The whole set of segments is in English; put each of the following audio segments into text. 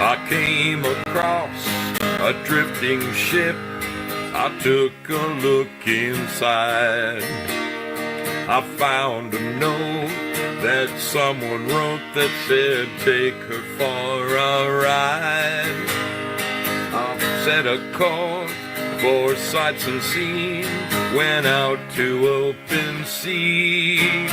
I came across a drifting ship. I took a look inside. I found a note that someone wrote that said, take her for a ride. I set a course for sights unseen, went out to open sea.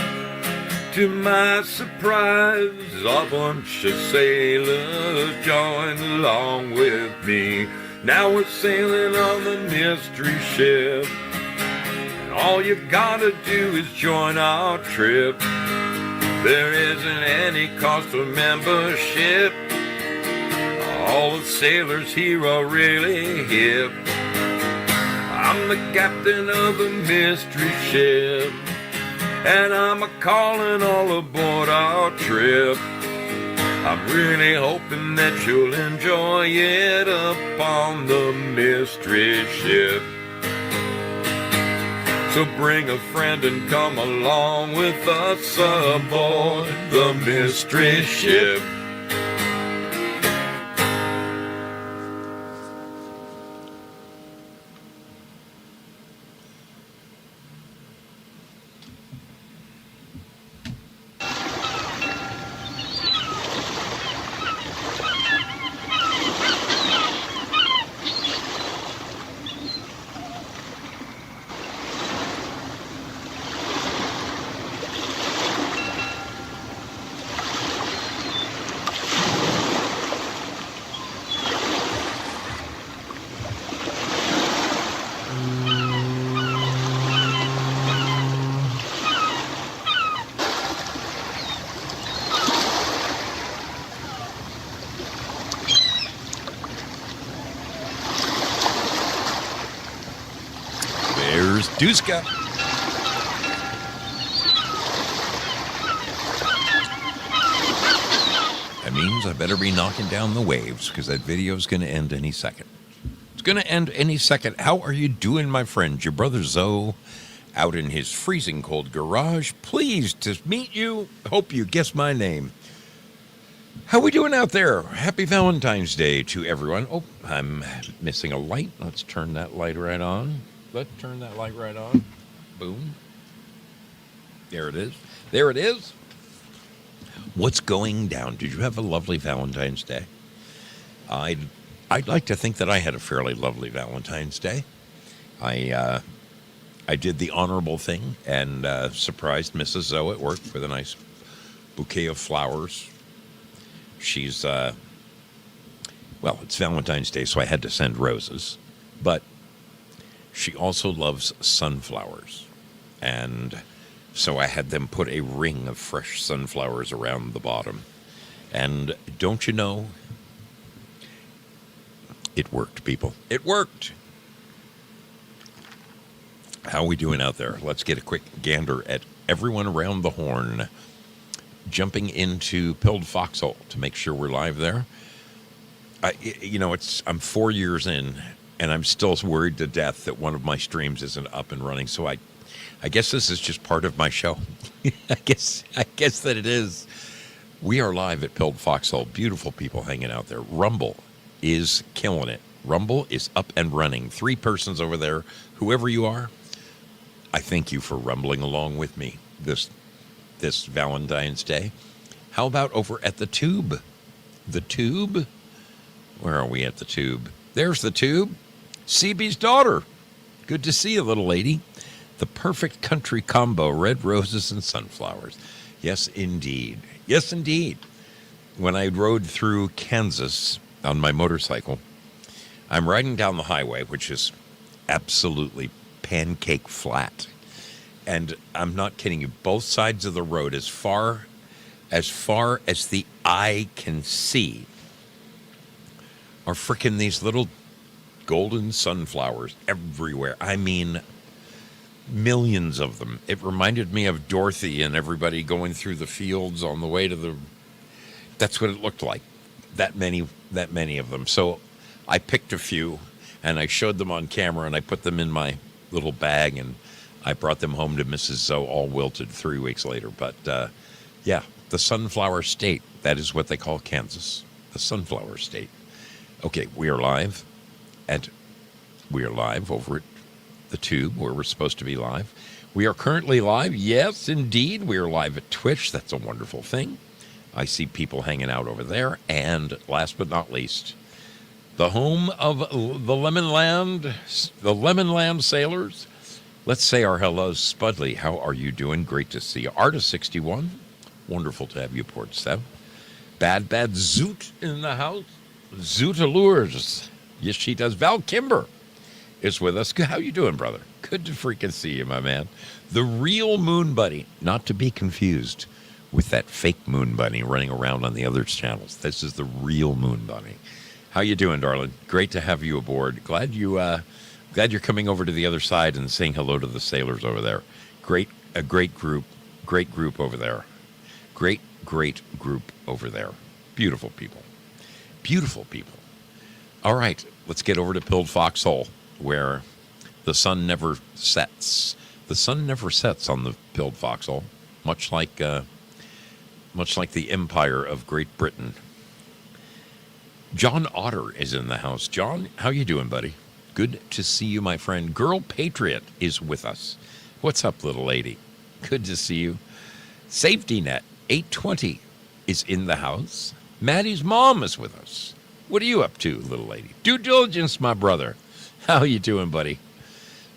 To my surprise, a bunch of sailors joined along with me. Now we're sailing on the mystery ship, and all you gotta do is join our trip. There isn't any cost of membership. All the sailors here are really hip. I'm the captain of the mystery ship, and I'm a-calling all aboard our trip. I'm really hoping that you'll enjoy it up on the mystery ship. So bring a friend and come along with us aboard the mystery ship. There's Duska. That means I better be knocking down the waves because that video's going to end any second. It's going to end any second. How are you doing, my friend? Your brother Zoe out in his freezing cold garage. Pleased to meet you. Hope you guess my name. How we doing out there? Happy Valentine's Day to everyone. Oh, I'm missing a light. Let's turn that light right on. Let's turn that light right on. Boom. There it is. There it is. What's going down? Did you have a lovely Valentine's Day? I'd like to think that I had a fairly lovely Valentine's Day. I did the honorable thing and surprised Mrs. Zoe at work with a nice bouquet of flowers. She's, well, it's Valentine's Day, so I had to send roses. But she also loves sunflowers. And so I had them put a ring of fresh sunflowers around the bottom. And don't you know, it worked, people. It worked. How are we doing out there? Let's get a quick gander at everyone around the horn. Jumping into Pilled Foxhole to make sure we're live there. I'm 4 years in, and I'm still worried to death that one of my streams isn't up and running. So I guess this is just part of my show. I guess that it is. We are live at Pilled Foxhole. Beautiful people hanging out there. Rumble is killing it. Rumble is up and running. 3 persons over there. Whoever you are, I thank you for rumbling along with me this Valentine's Day. How about over at the Tube? The Tube? Where are we at the Tube? There's the Tube. CB's daughter. Good to see you, little lady. The perfect country combo, red roses and sunflowers. Yes, indeed. Yes, indeed. When I rode through Kansas on my motorcycle, I'm riding down the highway, which is absolutely pancake flat. And I'm not kidding you, both sides of the road, as far as the eye can see, are frickin' these little golden sunflowers everywhere. I mean, millions of them. It reminded me of Dorothy and everybody going through the fields on the way to the... That's what it looked like. That many of them. So I picked a few and I showed them on camera and I put them in my little bag and I brought them home to Mrs. Zoe, all wilted 3 weeks later. But yeah, the Sunflower State. That is what they call Kansas. The Sunflower State. Okay, we are live. And we are live over at the Tube, where we're supposed to be live. We are currently live. Yes, indeed. We are live at Twitch. That's a wonderful thing. I see people hanging out over there. And last but not least, the home of the Lemonland Sailors. Let's say our hellos. Spudley, how are you doing? Great to see you. Artist61, wonderful to have you aboard, Seb. Bad Zoot in the house. Zoot Allures. Yes, she does. Val Kimber is with us. How you doing, brother? Good to freaking see you, my man. The real Moon Bunny, not to be confused with that fake Moon Bunny running around on the other channels. This is the real Moon Bunny. How you doing, darling? Great to have you aboard. Glad you're coming over to the other side and saying hello to the sailors over there. A great group over there. Great group over there. Beautiful people. Beautiful people. All right, let's get over to Pilled Foxhole, where the sun never sets. The sun never sets on the Pilled Foxhole, much like the Empire of Great Britain. John Otter is in the house. John, how you doing, buddy? Good to see you, my friend. Girl Patriot is with us. What's up, little lady? Good to see you. Safety Net 820 is in the house. Maddie's mom is with us. What are you up to, little lady? Due diligence, my brother. How you doing, buddy?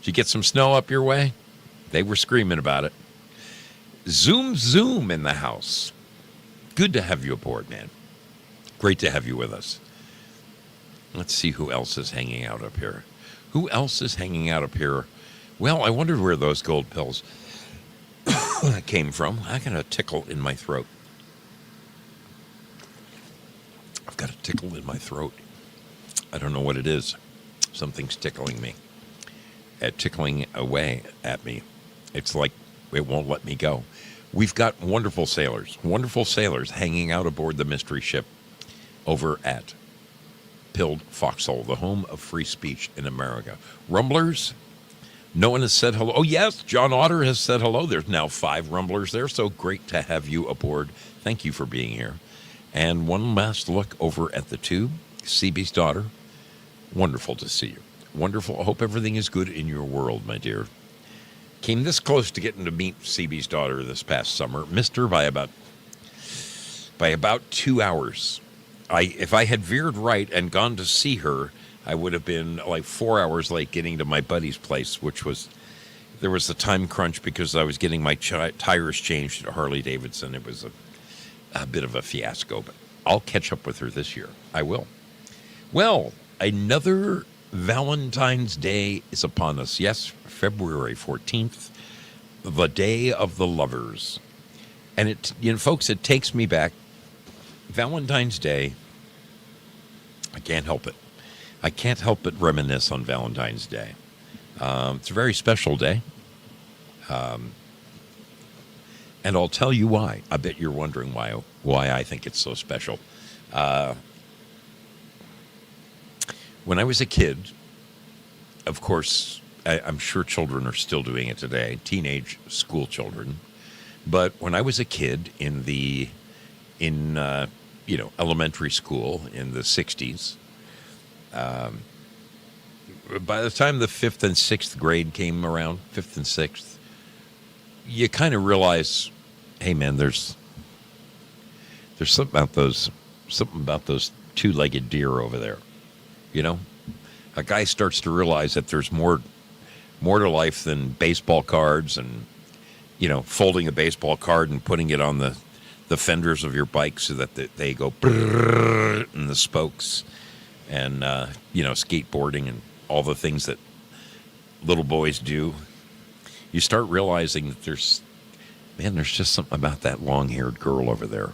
Did you get some snow up your way? They were screaming about it. Zoom in the house. Good to have you aboard, man. Great to have you with us. Let's see who else is hanging out up here. Who else is hanging out up here? Well, I wondered where those gold pills came from. I got a tickle in my throat. I've got a tickle in my throat. I don't know what it is. Something's tickling me. Tickling away at me. It's like it won't let me go. We've got wonderful sailors hanging out aboard the mystery ship over at Pilled Foxhole, the home of free speech in America. Rumblers, no one has said hello. Oh, yes, John Otter has said hello. There's now 5 Rumblers there, so great to have you aboard. Thank you for being here. And one last look over at the Tube, CB's daughter. Wonderful to see you. Wonderful. I hope everything is good in your world, my dear. Came this close to getting to meet CB's daughter this past summer. Missed her by about 2 hours. If I had veered right and gone to see her, I would have been like 4 hours late getting to my buddy's place, there was a time crunch because I was getting my tires changed at Harley Davidson. It was a bit of a fiasco, but I'll catch up with her this year. I will. Well, another Valentine's Day is upon us. Yes, February 14th, the Day of the Lovers. And folks, it takes me back. Valentine's Day, I can't help it. I can't help but reminisce on Valentine's Day. It's a very special day. And I'll tell you why. I bet you're wondering why I think it's so special. When I was a kid, of course, I'm sure children are still doing it today, teenage school children. But when I was a kid in elementary school in the 60s, by the time the 5th and 6th grade came around, 5th and 6th, you kind of realize, hey, man, there's There's something about those two-legged deer over there. You know, a guy starts to realize that there's more to life than baseball cards and, folding a baseball card and putting it on the fenders of your bike so that they go brrrr in the spokes, and skateboarding and all the things that little boys do. You start realizing that there's just something about that long-haired girl over there.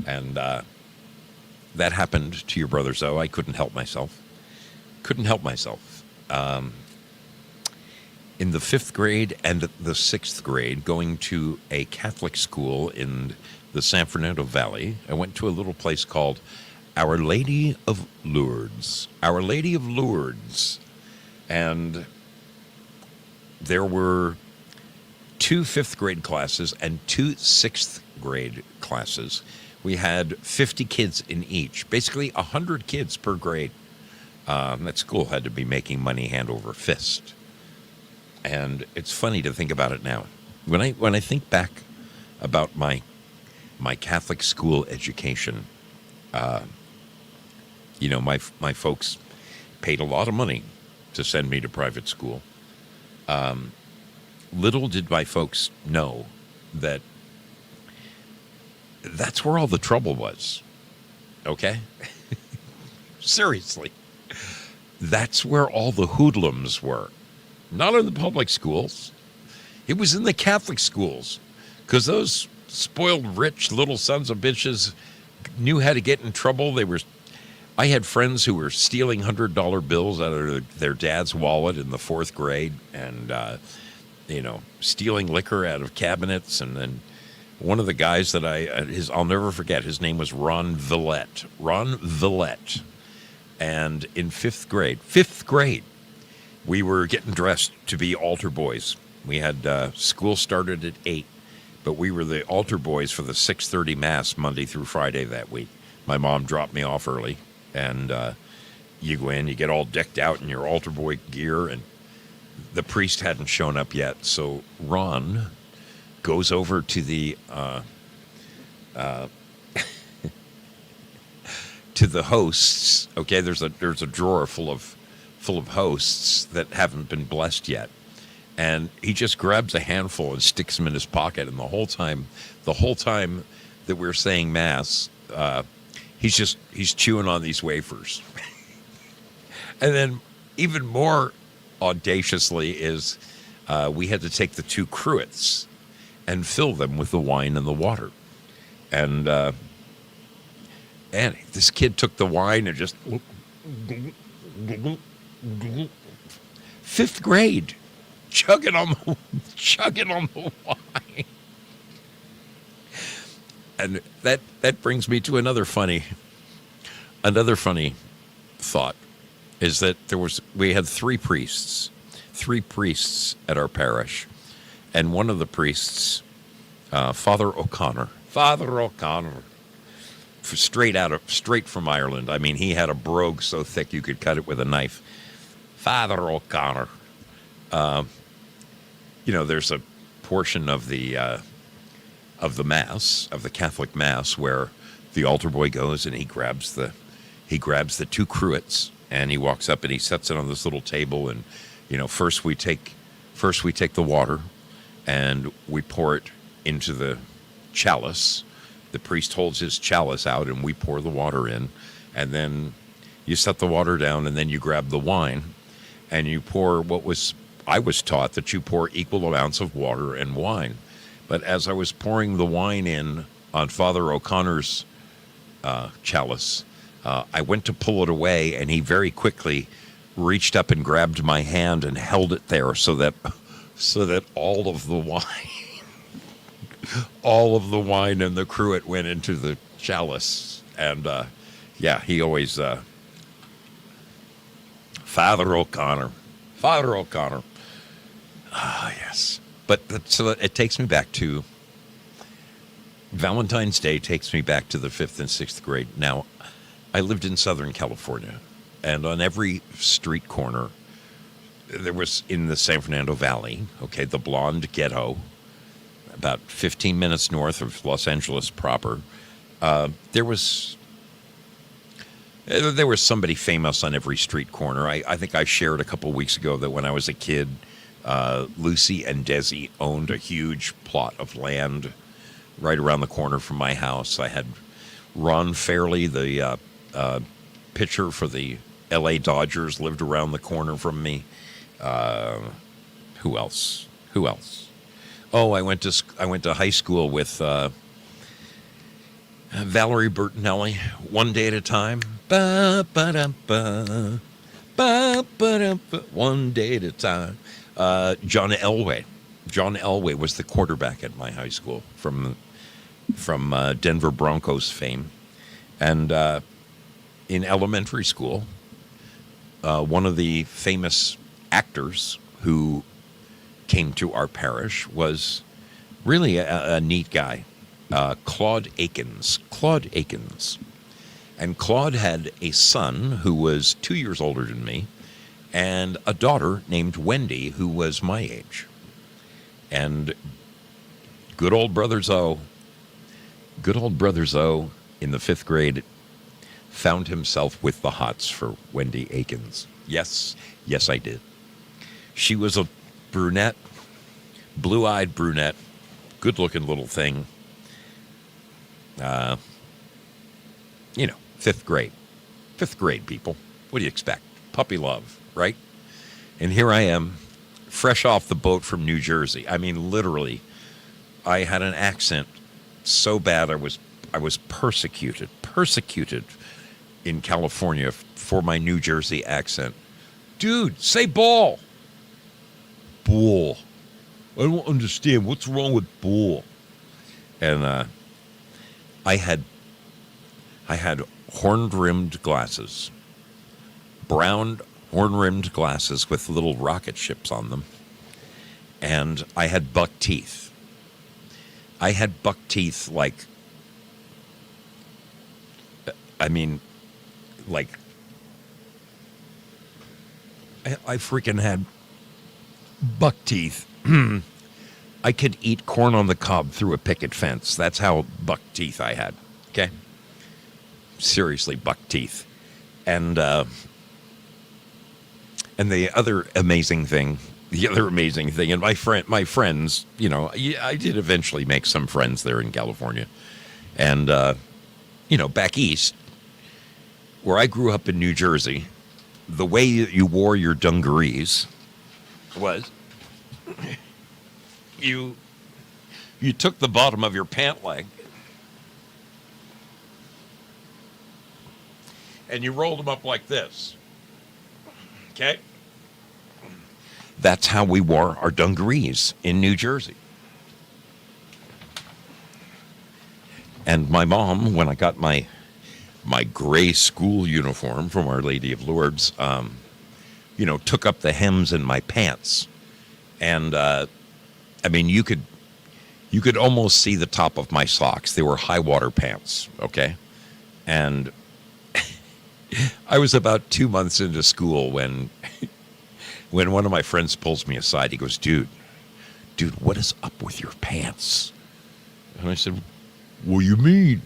And that happened to your brother Zoe. I couldn't help myself. In the 5th grade and the 6th grade, going to a Catholic school in the San Fernando Valley, I went to a little place called Our Lady of Lourdes. Our Lady of Lourdes. And there were 2 5th grade classes and 2 6th grade classes. We had 50 kids in each, basically 100 kids per grade. That school had to be making money hand over fist. And it's funny to think about it now. When I think back about my Catholic school education, my folks paid a lot of money to send me to private school. Little did my folks know that that's where all the trouble was. Okay? Seriously. That's where all the hoodlums were. Not in the public schools. It was in the Catholic schools. Because those spoiled rich little sons of bitches knew how to get in trouble. I had friends who were stealing $100 bills out of their dad's wallet in the 4th grade and, stealing liquor out of cabinets. And then one of the guys that I'll never forget, his name was Ron Villette. And in 5th grade, we were getting dressed to be altar boys. We had school started at 8, but we were the altar boys for the 6:30 Mass Monday through Friday that week. My mom dropped me off early, and you go in, you get all decked out in your altar boy gear, and the priest hadn't shown up yet, so Ron goes over to the to the hosts. Okay, there's a drawer full of hosts that haven't been blessed yet, and he just grabs a handful and sticks them in his pocket. And the whole time that we're saying Mass, he's chewing on these wafers. And then even more audaciously is we had to take the 2 cruets and fill them with the wine and the water. And this kid took the wine and just 5th grade, chugging on the wine. And that brings me to another funny thought, is that we had 3 priests at our parish, and one of the priests, Father O'Connor, straight from Ireland. I mean, he had a brogue so thick you could cut it with a knife. Father O'Connor. There's a portion of the Mass, of the Catholic Mass, where the altar boy goes and he grabs the 2 cruets, and he walks up and he sets it on this little table, and first we take the water and we pour it into the chalice. The priest holds his chalice out and we pour the water in, and then you set the water down, and then you grab the wine and you pour I was taught that you pour equal amounts of water and wine. But as I was pouring the wine in on Father O'Connor's chalice, I went to pull it away, and he very quickly reached up and grabbed my hand and held it there so that all of the wine and the cruet went into the chalice. And he always Father O'Connor. Ah, yes. But so it takes me back to Valentine's Day. Takes me back to the 5th and 6th grade. Now, I lived in Southern California, and on every street corner, there was, in the San Fernando Valley, okay, the Blonde Ghetto, about 15 minutes north of Los Angeles proper, There was there was somebody famous on every street corner. I think I shared a couple weeks ago that when I was a kid, Lucy and Desi owned a huge plot of land right around the corner from my house. I had Ron Fairley, the pitcher for the L.A. Dodgers, lived around the corner from me. Who else? Who else? Oh, I went to high school with Valerie Bertinelli. One day at a time. Ba ba da ba. Ba ba da ba. One day at a time. John Elway. John Elway was the quarterback at my high school from Denver Broncos fame. And in elementary school, one of the famous actors who came to our parish was really a neat guy, Claude Akins. Claude Akins. And Claude had a son who was 2 years older than me and a daughter named Wendy who was my age. And good old Brother Zoe in the 5th grade found himself with the hots for Wendy Akins. Yes, I did. She was a brunette, blue-eyed brunette, good-looking little thing. 5th grade. 5th grade, people. What do you expect? Puppy love, right? And here I am, fresh off the boat from New Jersey. I mean, literally, I had an accent so bad I was persecuted in California for my New Jersey accent. Dude, say ball. Ball. I don't understand. What's wrong with ball? And I had horn-rimmed glasses, brown horn-rimmed glasses with little rocket ships on them, and I had buck teeth. I had buck teeth like I freaking had buck teeth. I could eat corn on the cob through a picket fence. That's how buck teeth I had. Okay? Seriously, buck teeth. And the other amazing thing, and my friends, I did eventually make some friends there in California. And, back east, where I grew up in New Jersey, the way you wore your dungarees was you took the bottom of your pant leg and you rolled them up like this. Okay? That's how we wore our dungarees in New Jersey. And my mom, when I got my gray school uniform from Our Lady of Lourdes, took up the hems in my pants. And, you could almost see the top of my socks. They were high water pants, okay? And I was about 2 months into school when one of my friends pulls me aside. He goes, dude, what is up with your pants? And I said, what do you mean?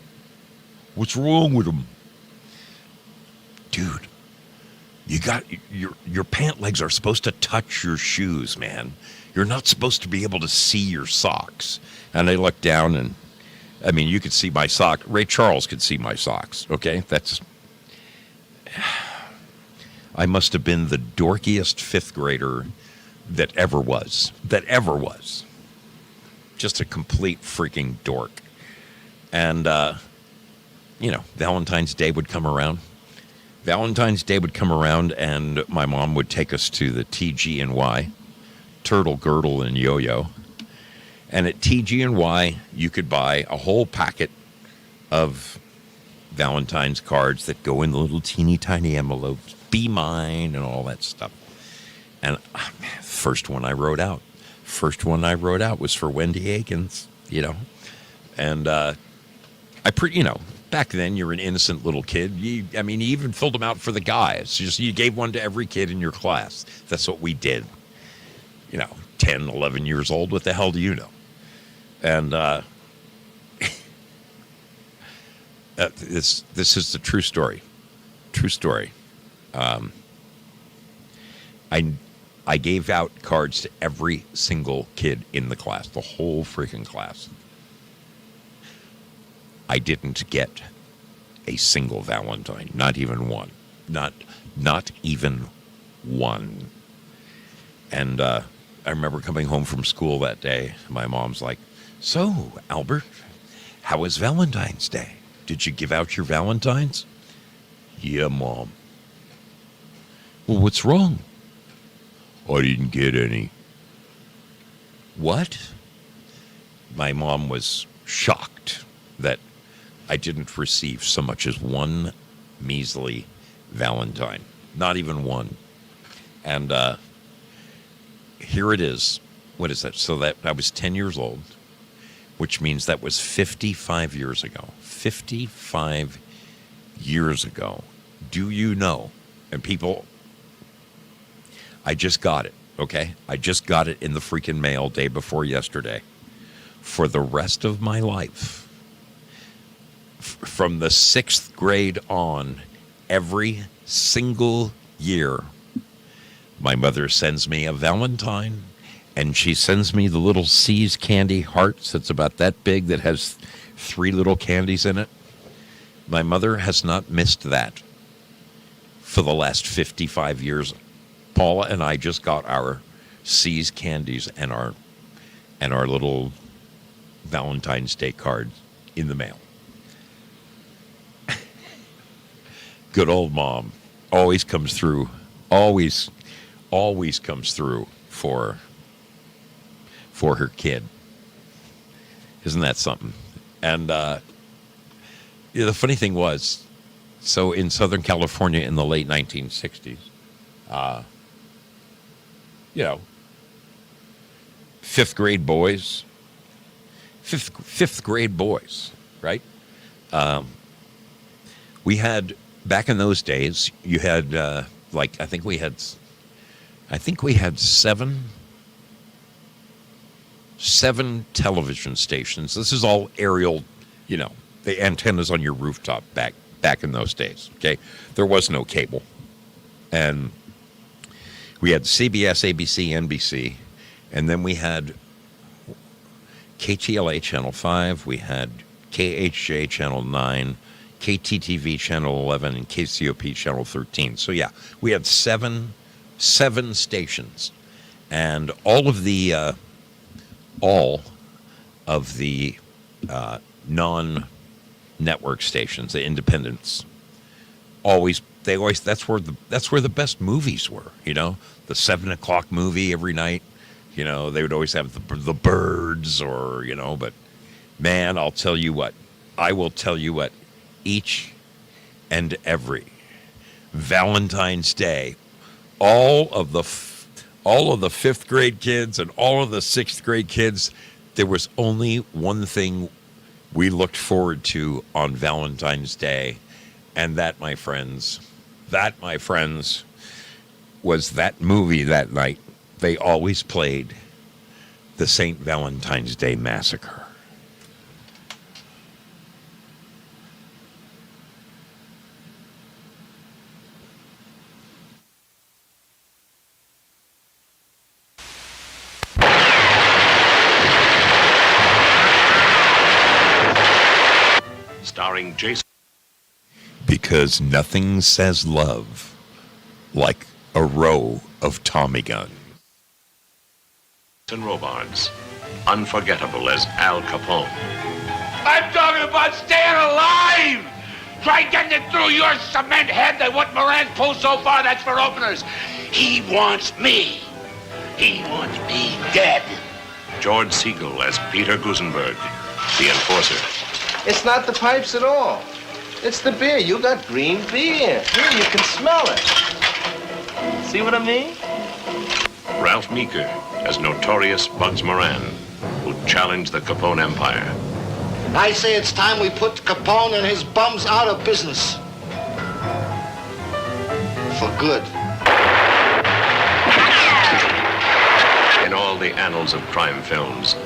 What's wrong with them? Dude, you got your pant legs are supposed to touch your shoes, man. You're not supposed to be able to see your socks. And I looked down and, you could see my sock. Ray Charles could see my socks, okay? I must have been the dorkiest 5th grader that ever was. Just a complete freaking dork. And, Valentine's Day would come around. And my mom would take us to the TG&Y, Turtle, Girdle, and Yo-Yo. And at TG&Y, you could buy a whole packet of Valentine's cards that go in the little teeny tiny envelopes, be mine, and all that stuff. And first one I wrote out was for Wendy Akins, And back then you're an innocent little kid. You even filled them out for the guys. You gave one to every kid in your class. That's what we did. 10, 11 years old. What the hell do you know? And This is the true story. True story. I I gave out cards to every single kid in the class, the whole freaking class. I didn't get a single Valentine, not even one, not even one. And I remember coming home from school that day. My mom's like, "So, Albert, how was Valentine's Day? Did you give out your Valentines?" "Yeah, Mom." "Well, what's wrong?" "I didn't get any." "What?" My mom was shocked that I didn't receive so much as one measly Valentine. Not even one. And here it is. What is that? So that I was 10 years old, which means that was 55 years ago. 55 years ago. Do you know? And people, I just got it, okay? I just got it in the freaking mail day before yesterday. For the rest of my life, from the 6th grade on, every single year, my mother sends me a Valentine, and she sends me the little C's candy hearts that's about that big that has 3 little candies in it. My mother has not missed that for the last 55 years. Paula and I just got our C's candies and our little Valentine's Day card in the mail. Good old Mom always comes through. Always comes through for her kid. Isn't that something? And the funny thing was, so in Southern California in the late 1960s, fifth grade boys, right? We had, back in those days, you had I think we had seven television stations. This is all aerial, the antennas on your rooftop back in those days. Okay, there was no cable, and we had CBS, ABC, NBC, and then we had KTLA Channel 5. We had KHJ Channel 9. KTTV Channel 11 and KCOP Channel 13. So yeah, we had seven stations, and all of the non-network stations, the independents, that's where the best movies were. The 7 o'clock movie every night. They would always have the Birds, or But man, I will tell you what. Each and every Valentine's Day, all of the 5th grade kids and all of the 6th grade kids, there was only one thing we looked forward to on Valentine's Day, and that, my friends, was that movie that night. They always played the St. Valentine's Day Massacre. Starring Jason. Because nothing says love like a row of Tommy guns. Robards, unforgettable as Al Capone. I'm talking about staying alive! Try getting it through your cement head that what Moran's pulled so far, that's for openers. He wants me. He wants me dead. George Siegel as Peter Gusenberg, the enforcer. It's not the pipes at all. It's the beer. You got green beer. Here, you can smell it. See what I mean? Ralph Meeker as notorious Bugs Moran, who challenged the Capone empire. I say it's time we put Capone and his bums out of business. For good. In all the annals of crime films,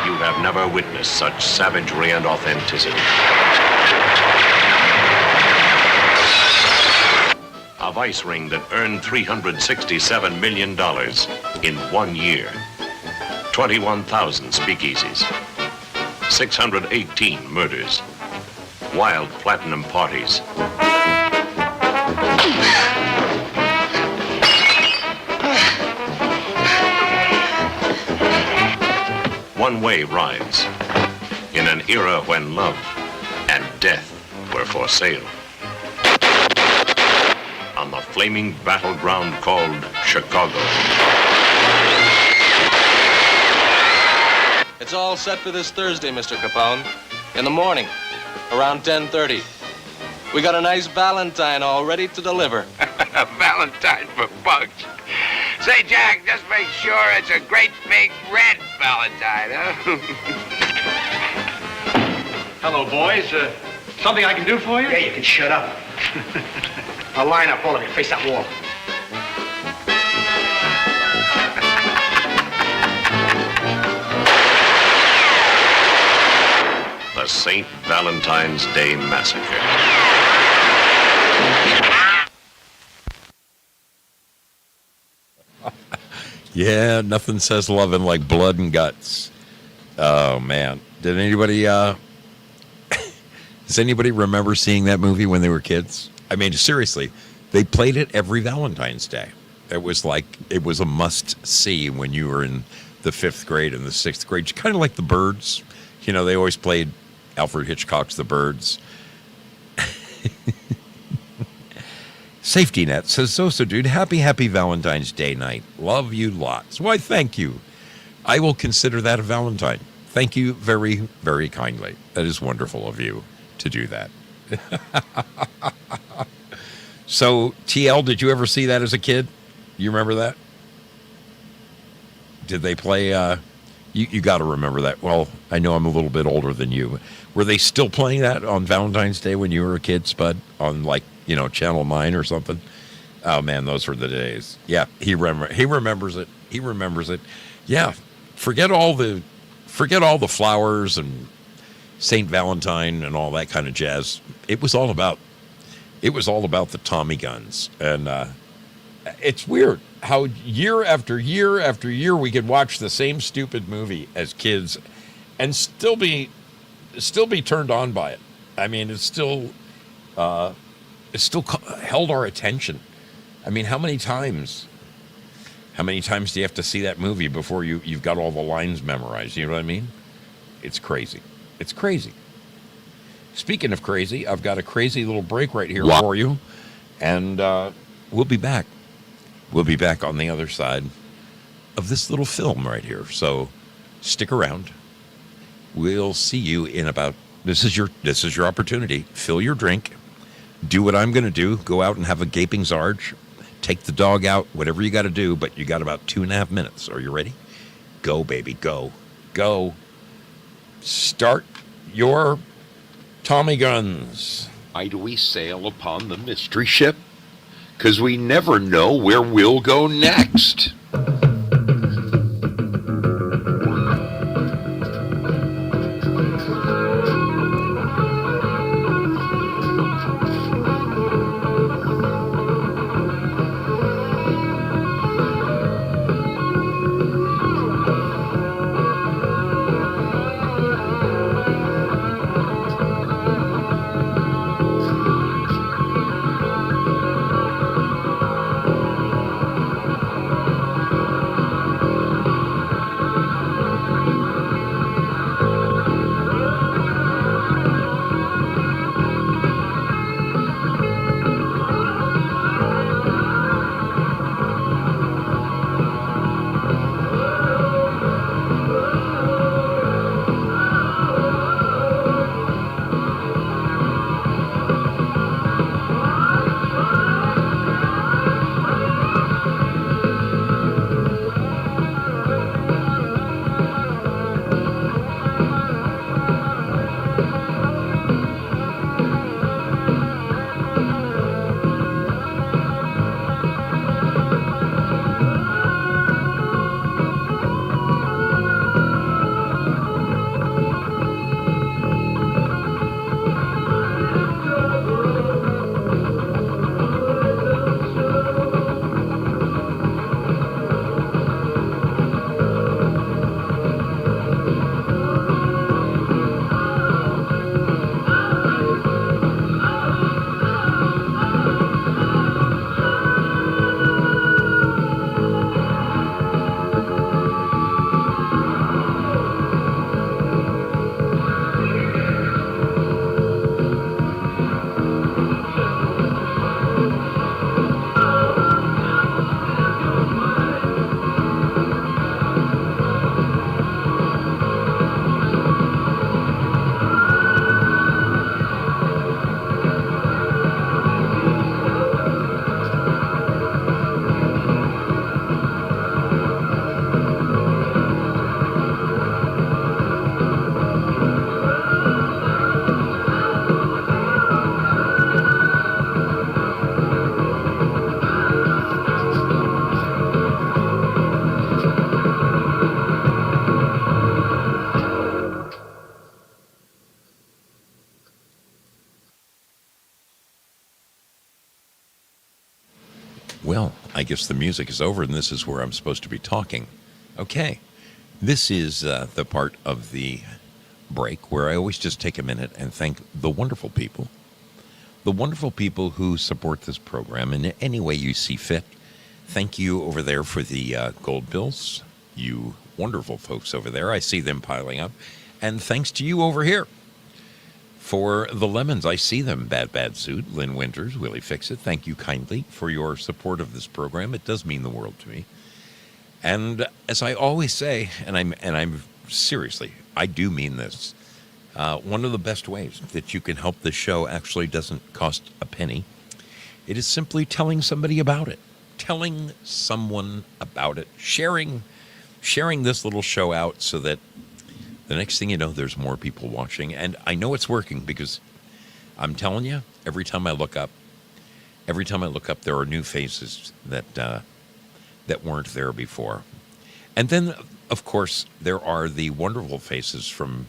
you have never witnessed such savagery and authenticity. A vice ring that earned $367 million in 1 year. 21,000 speakeasies. 618 murders. Wild platinum parties. One-way rides. In an era when love and death were for sale. On the flaming battleground called Chicago. It's all set for this Thursday, Mr. Capone. In the morning, around 10:30. We got a nice Valentine all ready to deliver. A Valentine for bugs. Say, Jack, just make sure it's a great big red Valentine, huh? Hello, boys. Something I can do for you? Yeah, you can shut up. Now line up, all of you. Face that wall. The St. Valentine's Day Massacre. Yeah, nothing says loving like blood and guts. Oh, man. Did anybody, does anybody remember seeing that movie when they were kids? I mean, seriously, they played it every Valentine's Day. It was a must-see when you were in the 5th grade and the 6th grade. Kind of like The Birds. You know, they always played Alfred Hitchcock's The Birds. Safety Net says, so dude, happy Valentine's Day night. Love you lots. Why, thank you. I will consider that a Valentine. Thank you very, very kindly. That is wonderful of you to do that. So, TL, did you ever see that as a kid? You remember that? Did they play, you got to remember that. Well, I know I'm a little bit older than you. Were they still playing that on Valentine's Day when you were a kid, Spud? On, like, you know, Channel 9 or something? Oh, man, those were the days. Yeah, he remembers it. He remembers it. Yeah, forget all the flowers and St. Valentine and all that kind of jazz. It was all about the Tommy guns. And it's weird how year after year after year we could watch the same stupid movie as kids and still be turned on by it. I mean, it still held our attention. I mean, how many times do you have to see that movie before you've got all the lines memorized? You know what I mean? It's crazy. It's crazy. Speaking of crazy, I've got a crazy little break right here for you, and we'll be back. We'll be back on the other side of this little film right here. So stick around. We'll see you in about. This is your opportunity. Fill your drink. Do what I'm going to do. Go out and have a gaping Zarge. Take the dog out. Whatever you got to do. But you got about 2.5 minutes. Are you ready? Go, baby. Go. Go. Start your Tommy guns. Why do we sail upon the mystery ship? 'Cause we never know where we'll go next. Well, I guess the music is over, and this is where I'm supposed to be talking. Okay. This is the part of the break where I always just take a minute and thank the wonderful people who support this program in any way you see fit. Thank you over there for the gold bills, you wonderful folks over there. I see them piling up. And thanks to you over here for the lemons. I see them. Bad Suit, Lynn Winters, Willie Fix-It. Thank you kindly for your support of this program. It does mean the world to me. And as I always say, and I'm seriously, I do mean this. One of the best ways that you can help this show actually doesn't cost a penny. It is simply telling somebody about it. Telling someone about it. Sharing this little show out so that the next thing you know, there's more people watching. And I know it's working because I'm telling you, every time I look up, there are new faces that weren't there before. And then, of course, there are the wonderful faces from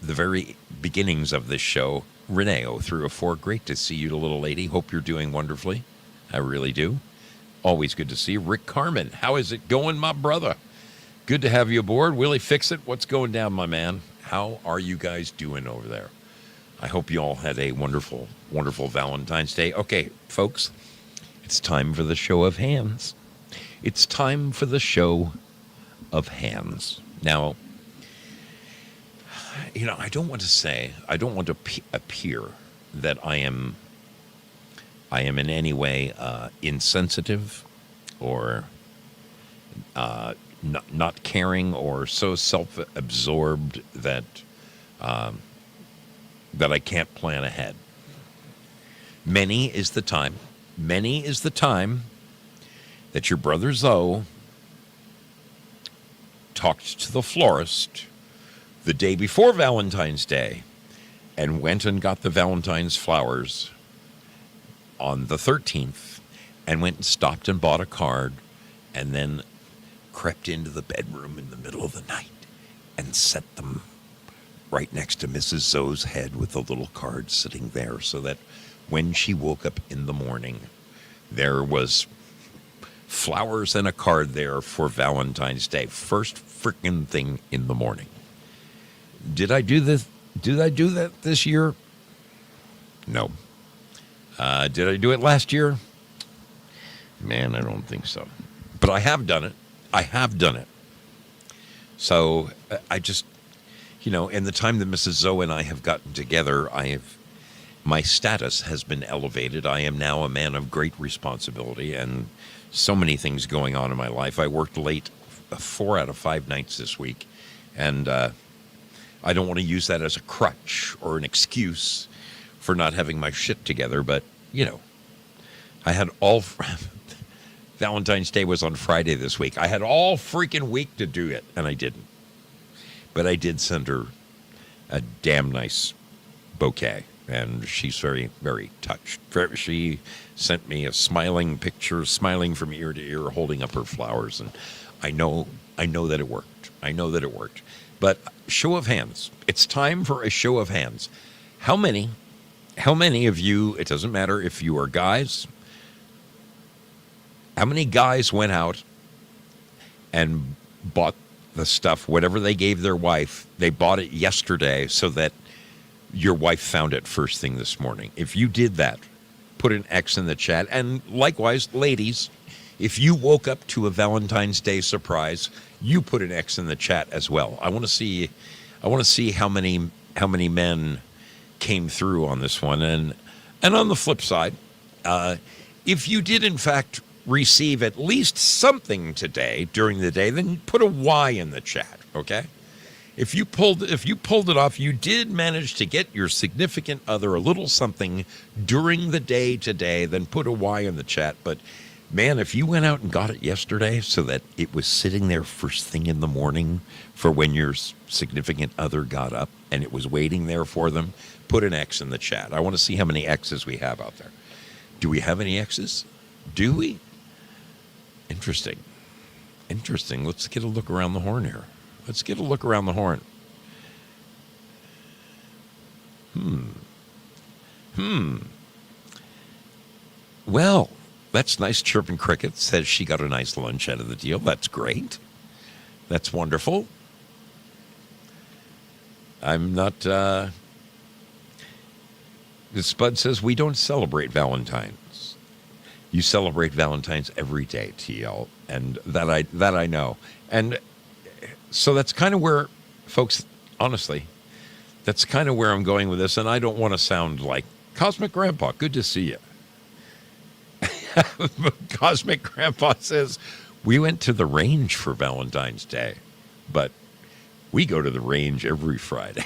the very beginnings of this show. Renee 0304, great to see you, little lady. Hope you're doing wonderfully. I really do. Always good to see you. Rick Carmen, how is it going, my brother? Good to have you aboard. Willie Fix-It, what's going down, my man? How are you guys doing over there? I hope you all had a wonderful, wonderful Valentine's Day. Okay, folks, it's time for the show of hands. It's time for the show of hands. Now, you know, I don't want to appear that I am in any way insensitive or not caring or so self-absorbed that I can't plan ahead. Many is the time that your brother Zoe talked to the florist the day before Valentine's Day and went and got the Valentine's flowers on the 13th and went and stopped and bought a card and then crept into the bedroom in the middle of the night and set them right next to Mrs. Zoe's head with the little card sitting there so that when she woke up in the morning, there was flowers and a card there for Valentine's Day. First freaking thing in the morning. Did I do this? Did I do that this year? No. Did I do it last year? Man, I don't think so. But I have done it. So I just, you know, in the time that Mrs. Zoe and I have gotten together, my status has been elevated. I am now a man of great responsibility and so many things going on in my life. I worked late 4 out of 5 nights this week, and I don't want to use that as a crutch or an excuse for not having my shit together, but, you know, I had all... Valentine's Day was on Friday this week. I had all freaking week to do it, and I didn't. But I did send her a damn nice bouquet, and she's very, very touched. She sent me a smiling picture, smiling from ear to ear, holding up her flowers, and I know that it worked. But show of hands. It's time for a show of hands. How many of you, it doesn't matter if you are guys, how many guys went out and bought the stuff, whatever they gave their wife, they bought it yesterday so that your wife found it first thing this morning? If you did that, put an X in the chat. And likewise, ladies, if you woke up to a Valentine's Day surprise, you put an X in the chat as well. I want to see how many men came through on this one. And on the flip side, if you did in fact receive at least something today during the day, then put a Y in the chat, okay? If you pulled it off, you did manage to get your significant other a little something during the day today, then put a Y in the chat. But man, if you went out and got it yesterday so that it was sitting there first thing in the morning for when your significant other got up and it was waiting there for them, put an X in the chat. I want to see how many X's we have out there. Do we have any X's? Do we? Interesting. Let's get a look around the horn here. Well, that's nice. Chirping Cricket says she got a nice lunch out of the deal. That's great. That's wonderful. I'm not... The Spud says, we don't celebrate Valentine's. You celebrate Valentine's every day, TL. And that I know. And so that's kind of where, folks, honestly, that's kind of where I'm going with this. And I don't want to sound like Cosmic Grandpa. Good to see you. Cosmic Grandpa says, we went to the range for Valentine's Day, but we go to the range every Friday.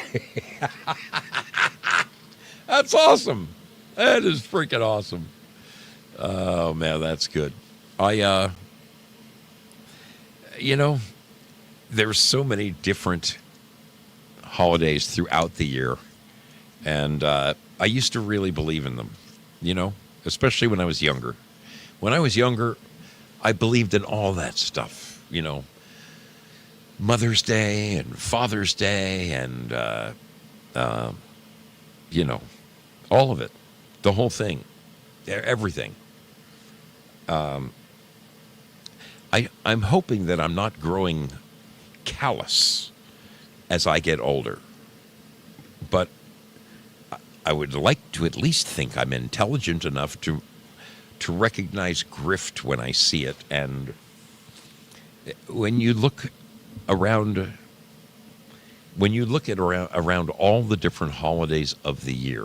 That's awesome. That is freaking awesome. Oh, man, that's good. There's so many different holidays throughout the year, and I used to really believe in them, especially when I was younger. When I was younger, I believed in all that stuff, Mother's Day and Father's Day and, all of it, the whole thing, everything. I'm hoping that I'm not growing callous as I get older, but I would like to at least think I'm intelligent enough to recognize grift when I see it. And when you look around around all the different holidays of the year,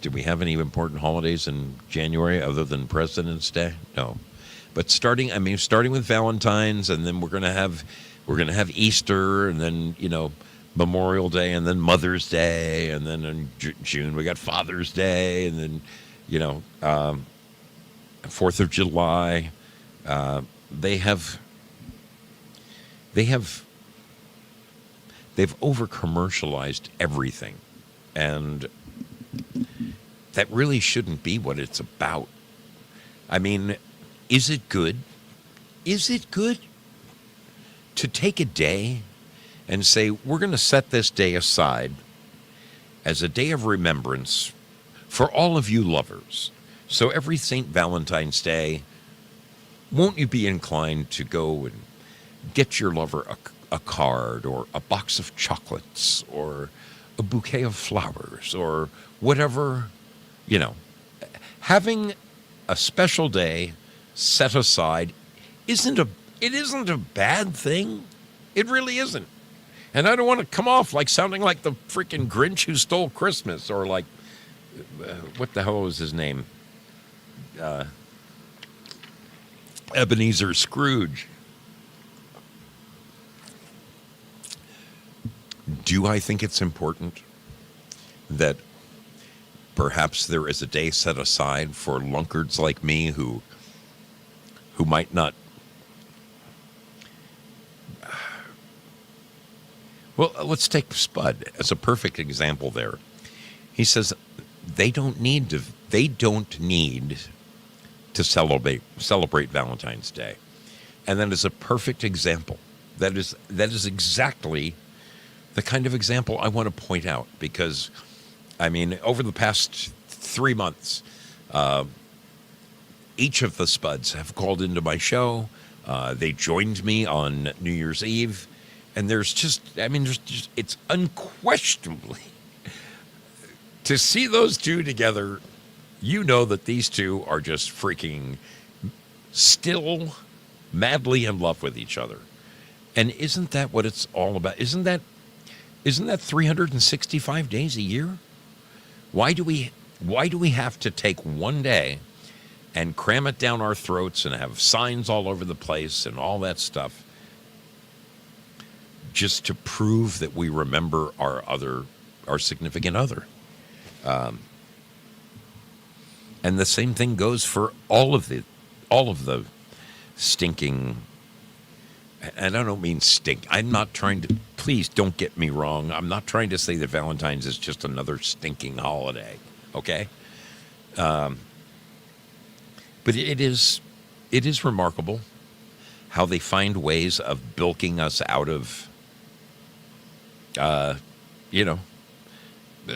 do we have any important holidays in January other than President's Day? No. But starting with Valentine's, and then we're gonna have Easter, and then Memorial Day, and then Mother's Day, and then in June we got Father's Day, and then 4th of July. They've over commercialized everything, and that really shouldn't be what it's about. I mean, is it good? Is it good to take a day and say, we're going to set this day aside as a day of remembrance for all of you lovers? So every St. Valentine's Day, won't you be inclined to go and get your lover a card or a box of chocolates or a bouquet of flowers or whatever, having a special day set aside isn't a bad thing. It really isn't. And I don't want to come off like sounding like the freaking Grinch who stole Christmas, or like, what the hell was his name? Ebenezer Scrooge. Do I think it's important that perhaps there is a day set aside for lunkards like me who might not... Well, let's take Spud as a perfect example there. He says they don't need to celebrate Valentine's Day. And that is a perfect example. That is exactly the kind of example I want to point out, because over the past 3 months, each of the Spuds have called into my show. They joined me on New Year's Eve. And it's unquestionably, to see those two together, that these two are just freaking still madly in love with each other. And isn't that what it's all about? Isn't that 365 days a year? Why do we have to take one day and cram it down our throats and have signs all over the place and all that stuff, just to prove that we remember our significant other? And the same thing goes for all of the stinking, and I don't mean stink. I'm not trying to, please don't get me wrong. I'm not trying to say that Valentine's is just another stinking holiday. Okay. But it is remarkable how they find ways of bilking us out of,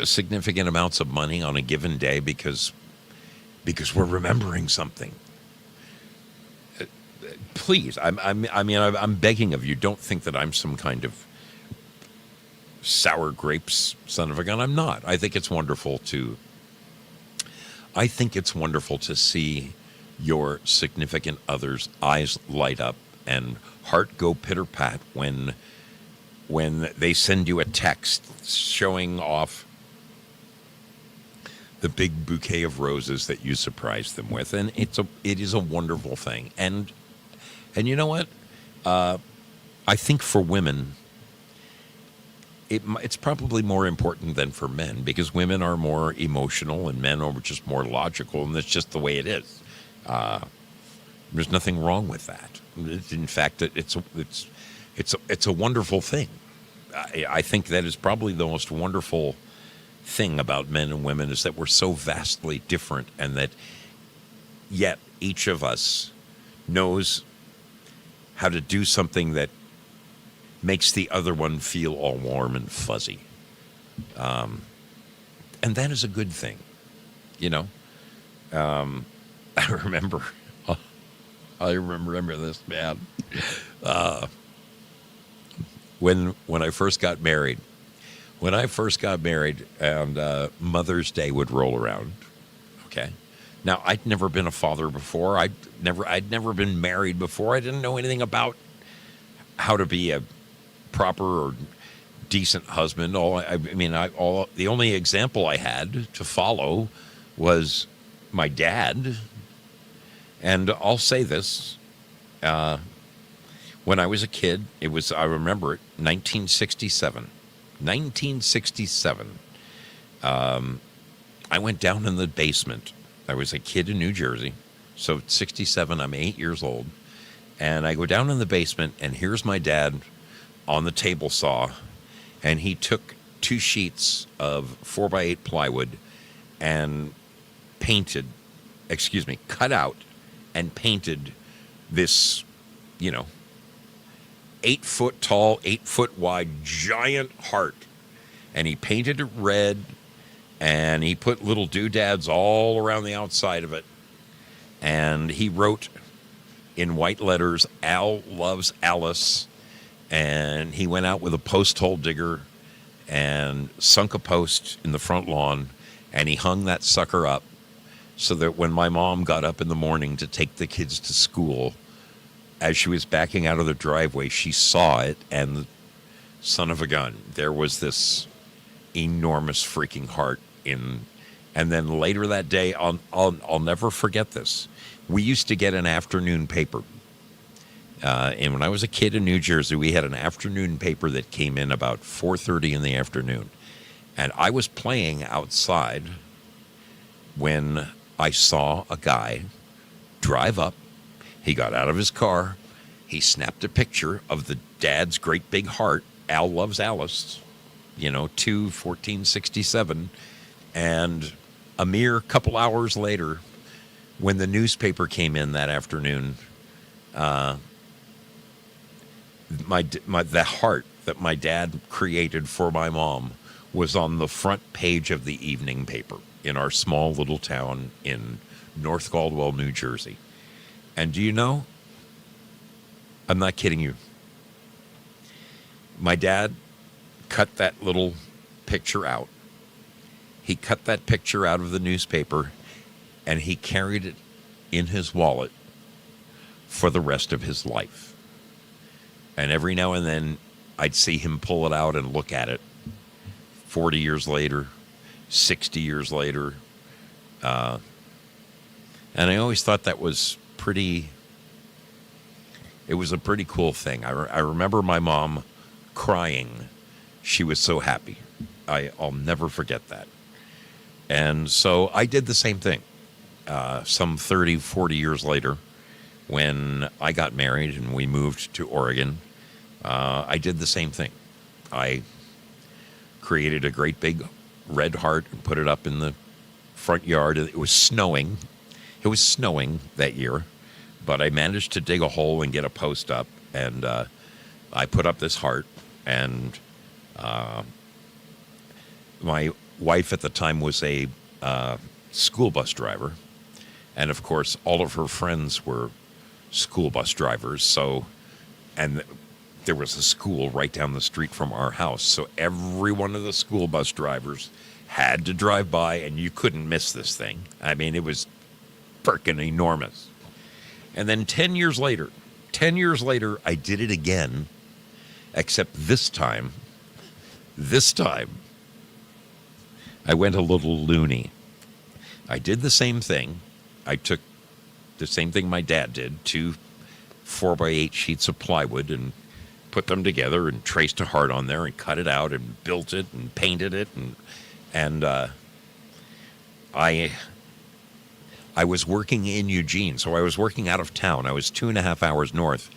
significant amounts of money on a given day, because because we're remembering something. Please, I'm begging of you, don't think that I'm some kind of sour grapes son of a gun. I'm not. I think it's wonderful to see your significant other's eyes light up and heart go pitter-pat when they send you a text showing off the big bouquet of roses that you surprised them with. And it is a wonderful thing. And you know what? I think for women, it's probably more important than for men, because women are more emotional and men are just more logical, and that's just the way it is. There's nothing wrong with that. In fact, it's a wonderful thing. I think that is probably the most wonderful thing about men and women, is that we're so vastly different, and that yet each of us knows how to do something that makes the other one feel all warm and fuzzy. And that is a good thing, you know? I remember this, man. When I first got married, and Mother's Day would roll around, okay? Now, I'd never been a father before. I'd never been married before. I didn't know anything about how to be a proper or decent husband. The only example I had to follow was my dad. And I'll say this, when I was a kid, I remember it, 1967. I went down in the basement. I was a kid in New Jersey. So 67, I'm 8 years old. And I go down in the basement, and here's my dad on the table saw, and he took 2 sheets of 4x8 plywood and cut out and painted this, 8 foot tall, 8 foot wide, giant heart. And he painted it red, and he put little doodads all around the outside of it. And he wrote in white letters, "Al loves Alice." And he went out with a post hole digger and sunk a post in the front lawn, and he hung that sucker up so that when my mom got up in the morning to take the kids to school, as she was backing out of the driveway, she saw it, and son of a gun, there was this enormous freaking heart in. And then later that day, I'll never forget this. We used to get an afternoon paper. And when I was a kid in New Jersey, we had an afternoon paper that came in about 4:30 in the afternoon. And I was playing outside when I saw a guy drive up. He got out of his car. He snapped a picture of the dad's great big heart, "Al loves Alice," 2/14/67. And a mere couple hours later, when the newspaper came in that afternoon, the heart that my dad created for my mom was on the front page of the evening paper in our small little town in North Caldwell, New Jersey. And do you know, I'm not kidding you, my dad cut that little picture out. He cut that picture out of the newspaper, and he carried it in his wallet for the rest of his life. And every now and then, I'd see him pull it out and look at it 40 years later, 60 years later. And I always thought that was it was a pretty cool thing. I remember my mom crying. She was so happy. I'll never forget that. And so I did the same thing. Some 30, 40 years later, when I got married and we moved to Oregon, I did the same thing. I created a great big red heart and put it up in the front yard. It was snowing. It was snowing that year, but I managed to dig a hole and get a post up, and I put up this heart, and my wife at the time was a school bus driver, And of course, all of her friends were school bus drivers. So, and there was a school right down the street from our house. So every one of the school bus drivers had to drive by, and you couldn't miss this thing. I mean, it was freaking enormous. And then 10 years later, I did it again, except this time, I went a little loony. I did the same thing. I took the same thing my dad did, 2 4x8 sheets of plywood, and put them together and traced a heart on there and cut it out and built it and painted it. And I was working in Eugene, so I was working out of town. I was 2.5 hours north.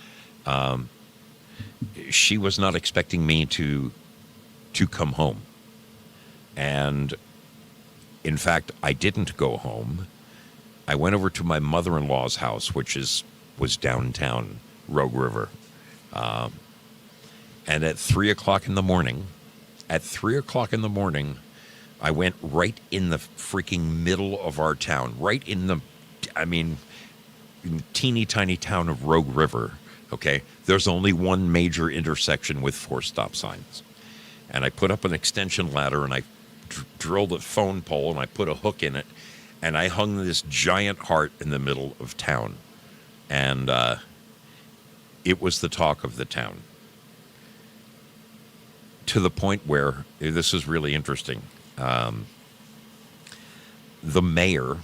She was not expecting me to come home. And in fact, I didn't go home. I went over to my mother-in-law's house, which was downtown Rogue River. And at 3 o'clock in the morning, I went right in the freaking middle of our town, right in the teeny tiny town of Rogue River. Okay. There's only one major intersection with 4 stop signs. And I put up an extension ladder, and I drilled a phone pole, and I put a hook in it, and I hung this giant heart in the middle of town. And it was the talk of the town. To the point where, this is really interesting, the mayor,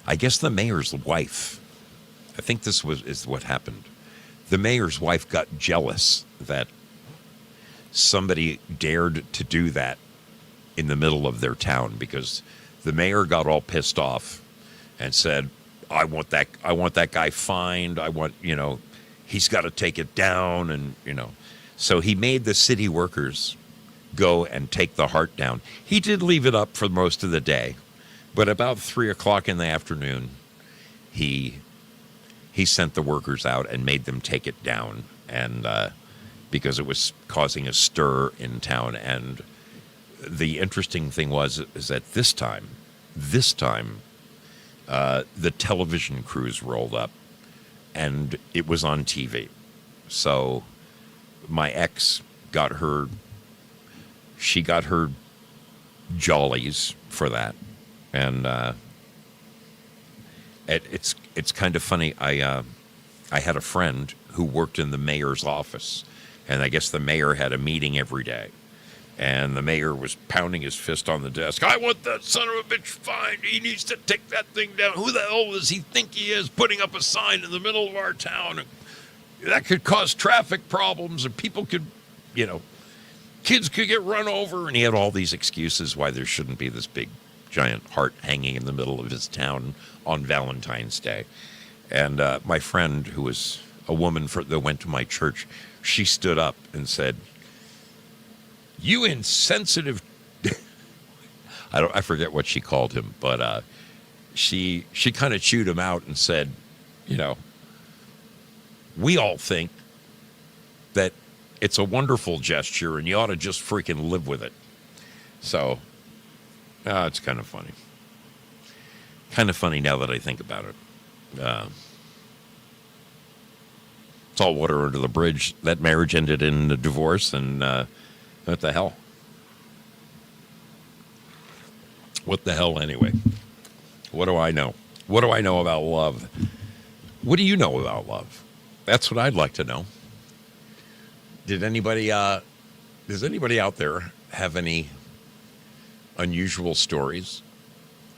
I guess the mayor's wife, I think this is what happened. The mayor's wife got jealous that somebody dared to do that in the middle of their town, because the mayor got all pissed off and said, I want that guy fined. He's got to take it down. And, so he made the city workers go and take the heart down. He did leave it up for most of the day, but about 3 o'clock in the afternoon, he sent the workers out and made them take it down, and because it was causing a stir in town. And the interesting thing is that this time, the television crews rolled up, and it was on TV. So my ex got her jollies for that. And it's kind of funny. I had a friend who worked in the mayor's office, and I guess the mayor had a meeting every day. And the mayor was pounding his fist on the desk. I want that son of a bitch fined. He needs to take that thing down. Who the hell does he think he is, putting up a sign in the middle of our town? That could cause traffic problems, and people could, kids could get run over. And he had all these excuses why there shouldn't be this big, giant heart hanging in the middle of his town on Valentine's Day. And my friend, who was a woman that went to my church, she stood up and said, "You insensitive," I forget what she called him, but she kind of chewed him out and said, we all think that it's a wonderful gesture and you ought to just freaking live with it. So it's kind of funny. Kind of funny now that I think about it. It's all water under the bridge. That marriage ended in a divorce, and what the hell? What the hell, anyway? What do I know? What do I know about love? What do you know about love? That's what I'd like to know. Does anybody out there have any unusual stories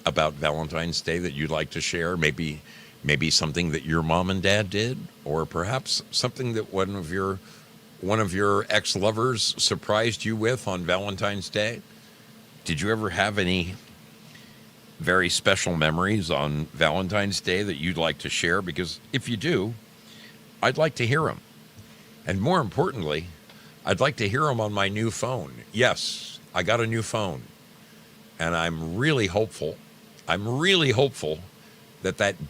about Valentine's Day that you'd like to share? Maybe something that your mom and dad did, or perhaps something that one of your ex-lovers surprised you with on Valentine's Day. Did you ever have any very special memories on Valentine's Day that you'd like to share? Because if you do, I'd like to hear them. And more importantly, I'd like to hear them on my new phone. Yes, I got a new phone. And I'm really hopeful that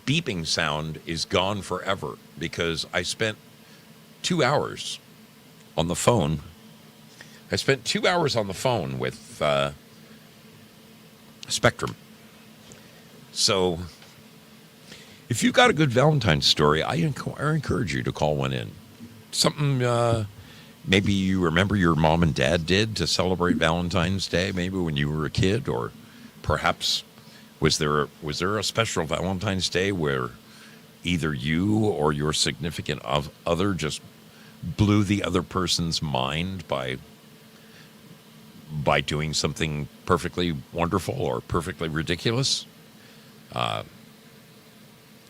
beeping sound is gone forever, because I spent 2 hours on the phone. I spent 2 hours on the phone with Spectrum. So, if you've got a good Valentine's story, I encourage you to call one in. Something maybe you remember your mom and dad did to celebrate Valentine's Day, maybe when you were a kid, or perhaps was there a special Valentine's Day where either you or your significant other just blew the other person's mind by doing something perfectly wonderful or perfectly ridiculous?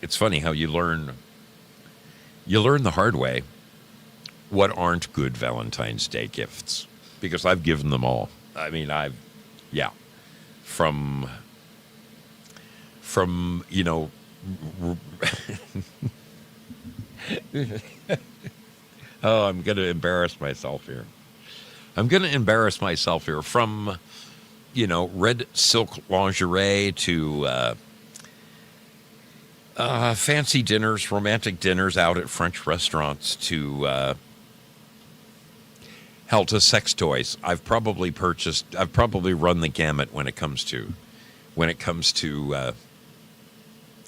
It's funny how you learn the hard way what aren't good Valentine's Day gifts, because I've given them all. I mean, from oh, I'm going to embarrass myself here. From, red silk lingerie to fancy dinners, romantic dinners out at French restaurants to hell to sex toys. I've probably run the gamut when it comes to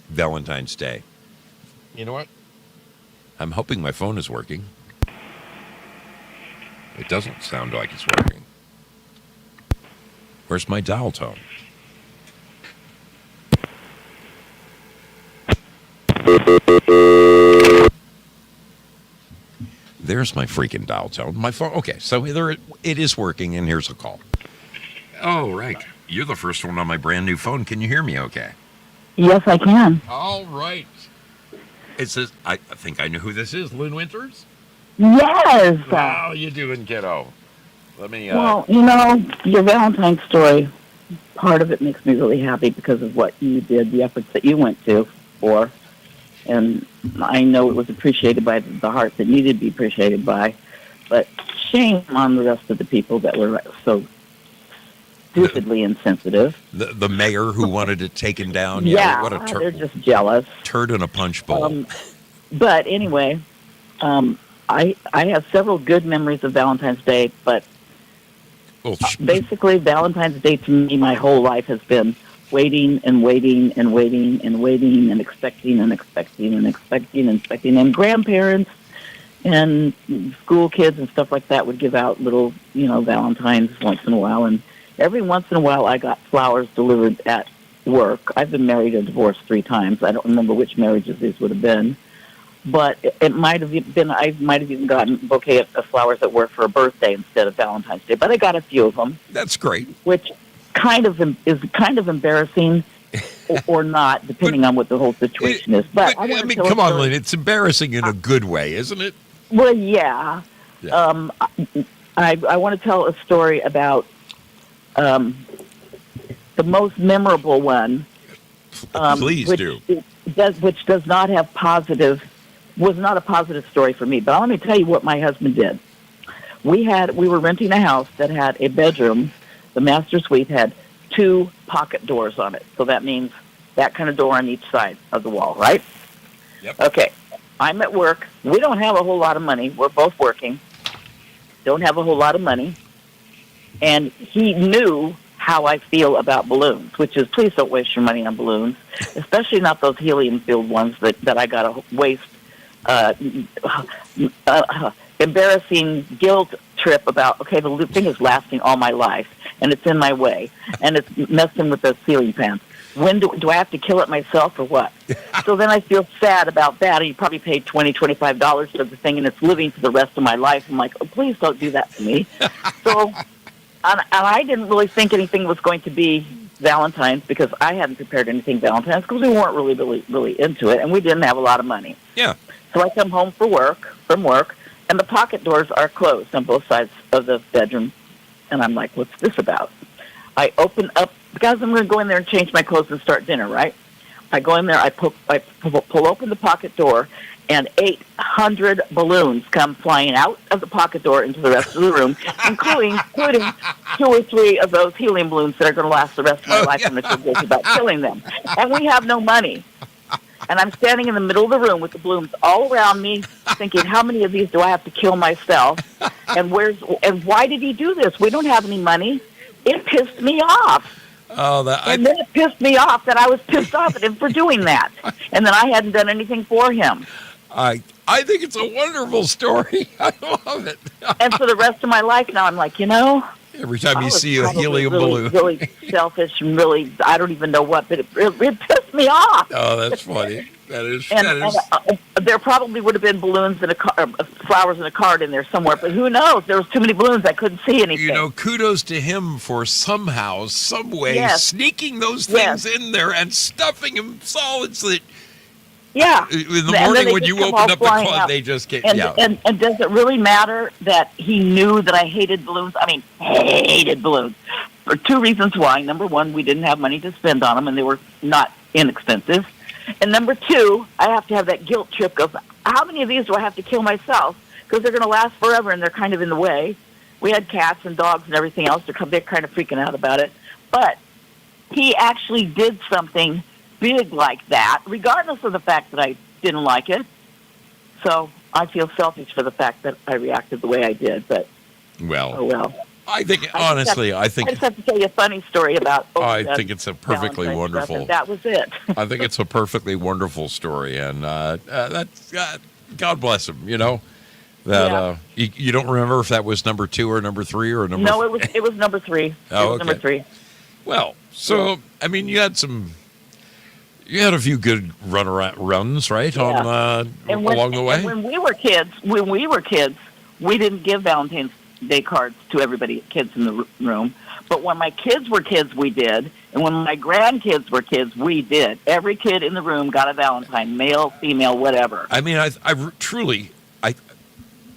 Valentine's Day. You know what? I'm hoping my phone is working. It doesn't sound like it's working. Where's my dial tone? There's my freaking dial tone. My phone. Okay, so it is working, and here's a call. Oh, right. You're the first one on my brand new phone. Can you hear me okay? Yes, I can. All right. It says, I think I know who this is. Lynn Winters? Yes. How you doing, kiddo? Let me... Well, your Valentine's story, part of it makes me really happy because of what you did, the efforts that you went to for. And I know it was appreciated by the heart that needed to be appreciated by. But shame on the rest of the people that were so stupidly insensitive. The mayor who wanted it taken down. Yeah, what a they're just jealous. Turd in a punch bowl. But anyway, I have several good memories of Valentine's Day, but basically Valentine's Day to me, my whole life has been waiting and waiting and waiting and waiting and expecting and expecting and expecting and expecting. And grandparents and school kids and stuff like that would give out little, Valentines once in a while. And every once in a while I got flowers delivered at work. I've been married and divorced 3 times. I don't remember which marriages these would have been. But it might have been, I might have even gotten a bouquet of flowers at work for a birthday instead of Valentine's Day. But I got a few of them. That's great. Which is kind of embarrassing or not, depending on what the whole situation is. But I mean, come on, Lynn. It's embarrassing in a good way, isn't it? Well, yeah. I want to tell a story about the most memorable one. Please do. Which does not have was not a positive story for me. But let me tell you what my husband did. We were renting a house that had a bedroom. The master suite had 2 pocket doors on it. So that means that kind of door on each side of the wall, right? Yep. Okay. I'm at work. We don't have a whole lot of money. We're both working. Don't have a whole lot of money. And he knew how I feel about balloons, which is please don't waste your money on balloons, especially not those helium-filled ones that I got to waste. Embarrassing guilt trip about, okay, the thing is lasting all my life, and it's in my way, and it's messing with the ceiling fans. When do I have to kill it myself or what? So then I feel sad about that. You probably paid $20, $25 for the thing, and it's living for the rest of my life. I'm like, oh, please don't do that to me. So, and I didn't really think anything was going to be Valentine's because I hadn't prepared anything Valentine's because we weren't really into it, and we didn't have a lot of money. Yeah. So I come home from work, and the pocket doors are closed on both sides of the bedroom. And I'm like, what's this about? I open up, because I'm going to go in there and change my clothes and start dinner, right? I go in there, I pull open the pocket door, and 800 balloons come flying out of the pocket door into the rest of the room, including 2 or 3 of those helium balloons that are going to last the rest of my life. I'm not sure about killing them. And we have no money. And I'm standing in the middle of the room with the balloons all around me, thinking, how many of these do I have to kill myself? And why did he do this? We don't have any money. It pissed me off. And then it pissed me off that I was pissed off at him for doing that, and then I hadn't done anything for him. I think it's a wonderful story. I love it. And for the rest of my life now, I'm like, Every time you see a probably helium really, balloon. really selfish and really, I don't even know what, but it pissed me off. Oh, that's funny. That is. And there probably would have been balloons in flowers in a card in there somewhere, but who knows? There was too many balloons. I couldn't see anything. Kudos to him for somehow, some way, sneaking those things in there and stuffing them solid so that. Yeah. In the morning when you opened up the closet, they just get. And does it really matter that he knew that I hated balloons? I mean, hated balloons. For two reasons why. Number one, we didn't have money to spend on them, and they were not inexpensive. And number two, I have to have that guilt trip of how many of these do I have to kill myself? Because they're going to last forever, and they're kind of in the way. We had cats and dogs and everything else. They're kind of freaking out about it. But he actually did something big like that, regardless of the fact that I didn't like it. So I feel selfish for the fact that I reacted the way I did. But oh well. I think honestly, I just have to tell you a funny story about. I think it's a perfectly wonderful. That was it. I think it's a perfectly wonderful story, and that's God bless him. You don't remember if that was number 2 or number 3 or number. No, it was number 3. Oh, okay. Number 3. Well, so I mean, you had a few good runs, right? Yeah. Along the way. And when we were kids, we didn't give Valentine's Day cards to everybody, kids in the room. But when my kids were kids, we did. And when my grandkids were kids, we did. Every kid in the room got a Valentine, male, female, whatever. I mean, I truly, I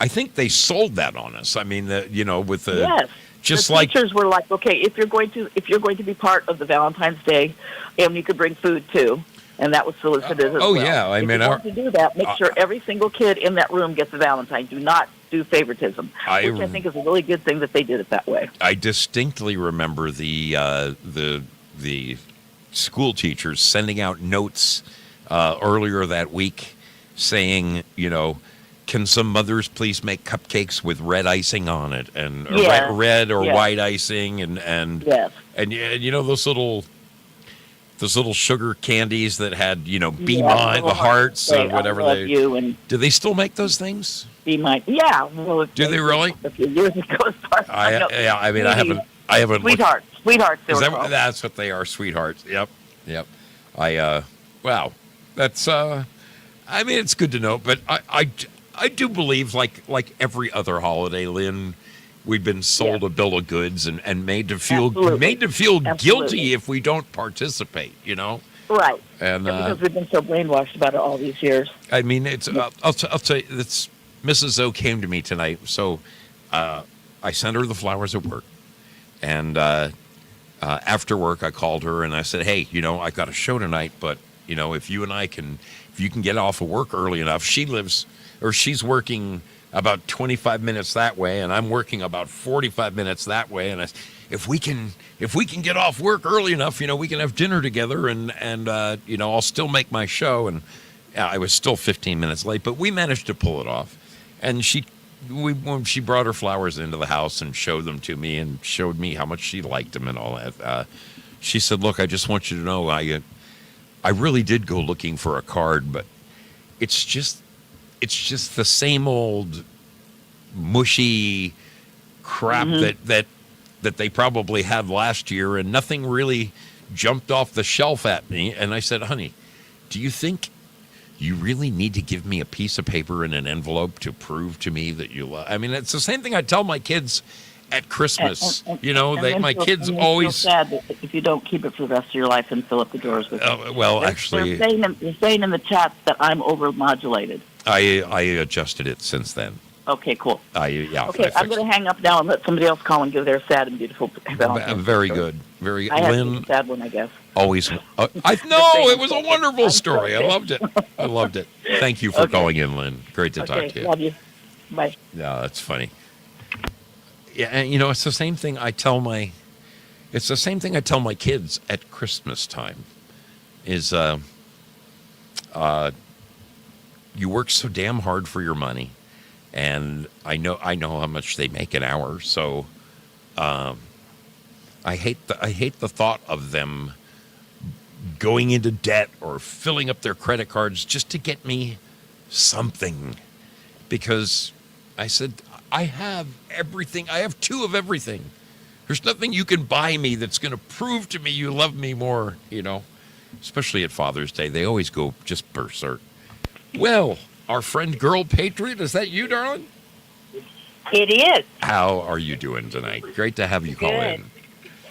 think they sold that on us. I mean, with the yes. Just the teachers were like, okay, if you're going to be part of the Valentine's Day, and you could bring food too, and that was solicited as well. Yeah, I mean, if you want to do that, make sure every single kid in that room gets a Valentine. Do not do favoritism, which I think is a really good thing that they did it that way. I distinctly remember the school teachers sending out notes earlier that week saying, can some mothers please make cupcakes with red icing on it and red or white icing and those little sugar candies that had be mine, the hearts, whatever they do. They still make those things? Be mine, yeah. Well, do they really? A few years ago, as far as I know. I mean, I haven't. Sweethearts. That's what they are, sweethearts. Yep. Wow. That's. I mean, it's good to know, but I do believe, like every other holiday, Lynn, we've been sold a bill of goods and made to feel guilty if we don't participate. Right. And because we've been so brainwashed about it all these years. I mean, it's. I'll tell you, it's Mrs. O came to me tonight, so I sent her the flowers at work, and after work I called her and I said, hey, I've got a show tonight, but if you can get off of work early enough, she's working about 25 minutes that way, and I'm working about 45 minutes that way. And if we can get off work early enough, we can have dinner together, and I'll still make my show. And I was still 15 minutes late, but we managed to pull it off. And when she brought her flowers into the house and showed them to me and showed me how much she liked them and all that, she said, "Look, I just want you to know, I really did go looking for a card, but it's just the same old mushy crap that they probably had last year, and nothing really jumped off the shelf at me." And I said, "Honey, do you think you really need to give me a piece of paper in an envelope to prove to me that you love?" I mean, it's the same thing I tell my kids at Christmas. My kids always sad that if you don't keep it for the rest of your life and fill up the drawers with it. Well, actually, they're saying in the chat that I'm overmodulated. I adjusted it since then. Okay, cool. Okay, I'm going to hang up now and let somebody else call and give their sad and beautiful Valentine's. Very good. Very good. I had Lynn, a sad one, I guess. Always. It was a wonderful story. I loved it. Thank you for calling in, Lynn. Great to talk to you. Love you. Bye. Yeah, that's funny. Yeah, and it's the same thing I tell my kids at Christmas time. Is you work so damn hard for your money, and I know how much they make an hour. So, I hate the thought of them going into debt or filling up their credit cards just to get me something. Because I said, I have everything. I have two of everything. There's nothing you can buy me that's going to prove to me you love me more, especially at Father's Day. They always go just berserk. Well, our friend Girl Patriot, is that you, darling? It is. How are you doing tonight? Great to have you call in.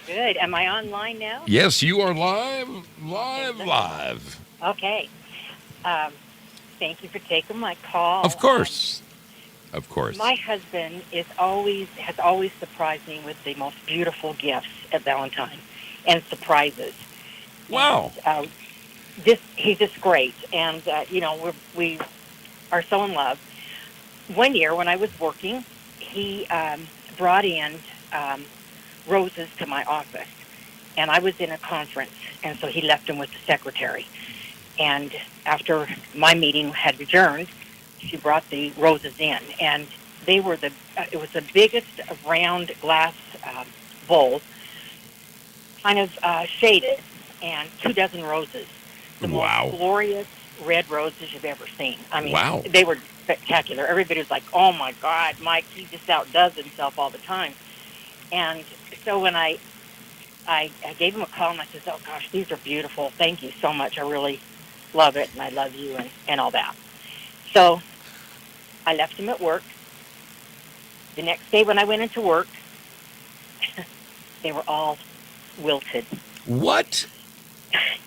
Good. Am I online now? Yes, you are live. Okay. Thank you for taking my call. Of course. Of course. My husband has always surprised me with the most beautiful gifts at Valentine's and surprises. Wow. And, he's just great. And, we are so in love. One year when I was working, he brought in roses to my office. And I was in a conference, and so he left them with the secretary. And after my meeting had adjourned, she brought the roses in, and they were it was the biggest round glass bowl, kind of shaded, and 24 roses. The most glorious red roses you've ever seen. I mean, They were spectacular. Everybody was like, oh my God, Mike, he just outdoes himself all the time. And so when I gave him a call, and I said, oh gosh, these are beautiful. Thank you so much. I really love it, and I love you, and all that. So I left him at work. The next day when I went into work, they were all wilted. What?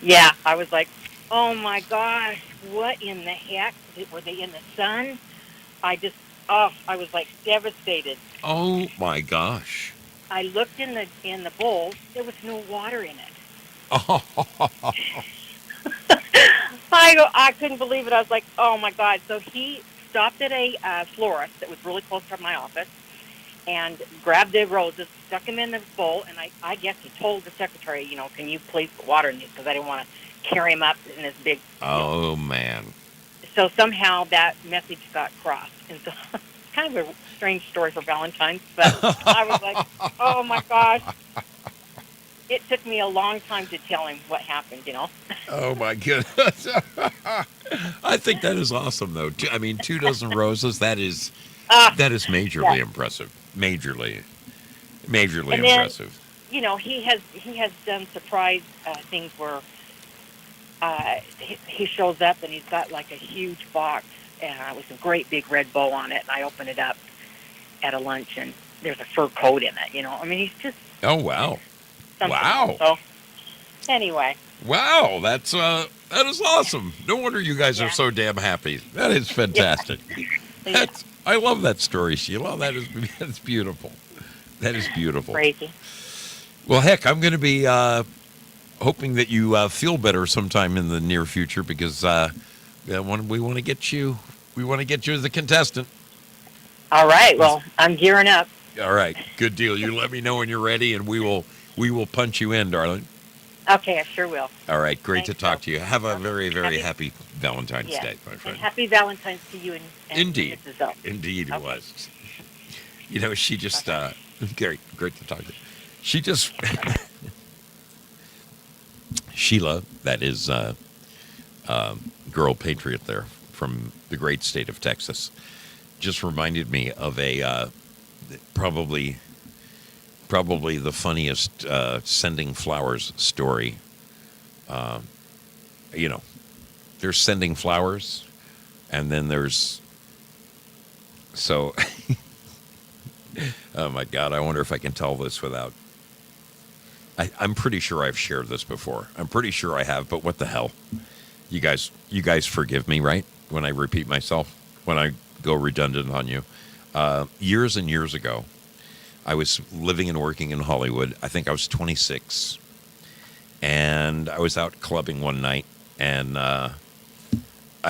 Yeah, I was like, oh my gosh, what in the heck? Were they in the sun? I was like devastated. Oh my gosh. I looked in the bowl, there was no water in it. I couldn't believe it. I was like, oh my God. So he stopped at a florist that was really close to my office and grabbed the roses, stuck them in the bowl, and I guess he told the secretary, can you please put water in these, because I didn't want to carry them up in this big... Oh, man. So somehow that message got crossed. And so it's kind of a strange story for Valentine's, but I was like, oh my gosh. It took me a long time to tell him what happened, Oh, my goodness. I think that is awesome, though. I mean, 24 roses, that is majorly impressive. Majorly impressive. He has done surprise things where he shows up and he's got like a huge box with a great big red bow on it, and I open it up at a lunch and there's a fur coat in it, I mean, he's just... Oh, wow. Something. Wow. So, anyway. Wow, that is awesome. No wonder you guys are so damn happy. That is fantastic. Yeah. I love that story, Sheila. That's beautiful. That is beautiful. Crazy. Well, heck, I'm going to be hoping that you feel better sometime in the near future, because we want to get you. We want to get you as a contestant. All right. Well, I'm gearing up. All right. Good deal. You let me know when you're ready, and we will punch you in, darling. Okay, I sure will. All right. Great to talk to you. Have a very, very happy Valentine's Day, my friend. And happy Valentine's to you and Indeed. Mrs. O. Indeed it was. She just, great to talk to you. She just, Sheila, that is Girl Patriot there from the great state of Texas, just reminded me of a probably the funniest sending flowers story. There's sending flowers, and then there's oh my God, I wonder if I can tell this without... I'm pretty sure I've shared this before. I'm pretty sure I have, but what the hell? You guys forgive me, right? When I repeat myself, when I go redundant on you. Years and years ago, I was living and working in Hollywood. I think I was 26. And I was out clubbing one night, and I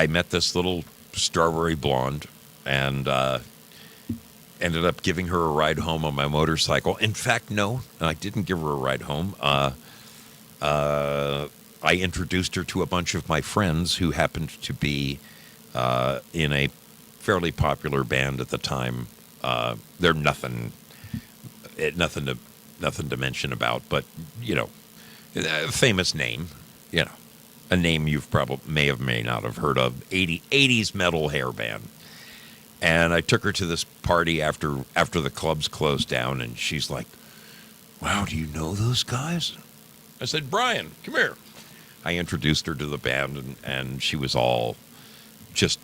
met this little strawberry blonde, and ended up giving her a ride home on my motorcycle. In fact, no, I didn't give her a ride home. I introduced her to a bunch of my friends who happened to be in a fairly popular band at the time. They're nothing to nothing to mention about, but, a famous name, a name you've probably may not have heard of, 80s metal hair band. And I took her to this party after the clubs closed down, and she's like, wow, do you know those guys? I said, Brian, come here. I introduced her to the band, and she was all just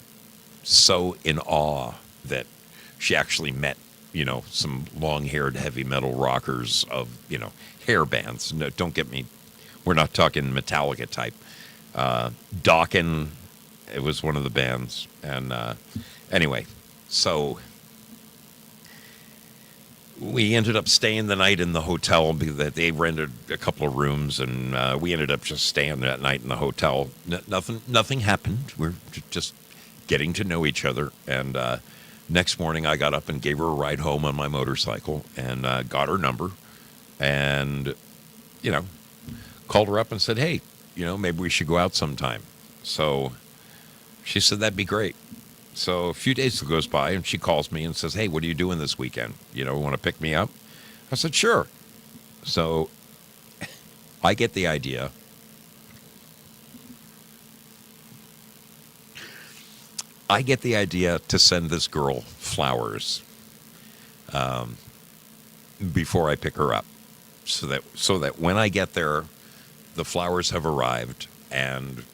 so in awe that she actually met, some long-haired heavy metal rockers of, hair bands. No, don't get me, we're not talking Metallica type. Dokken, it was one of the bands. And anyway, so we ended up staying the night in the hotel because they rented a couple of rooms, and we ended up just staying that night in the hotel. Nothing happened. We're just getting to know each other. And next morning, I got up and gave her a ride home on my motorcycle and got her number, and called her up and said, hey, maybe we should go out sometime. So she said that'd be great. So a few days goes by, and she calls me and says, hey, what are you doing this weekend? Want to pick me up? I said, sure. So I get the idea. To send this girl flowers before I pick her up, so that when I get there, the flowers have arrived, and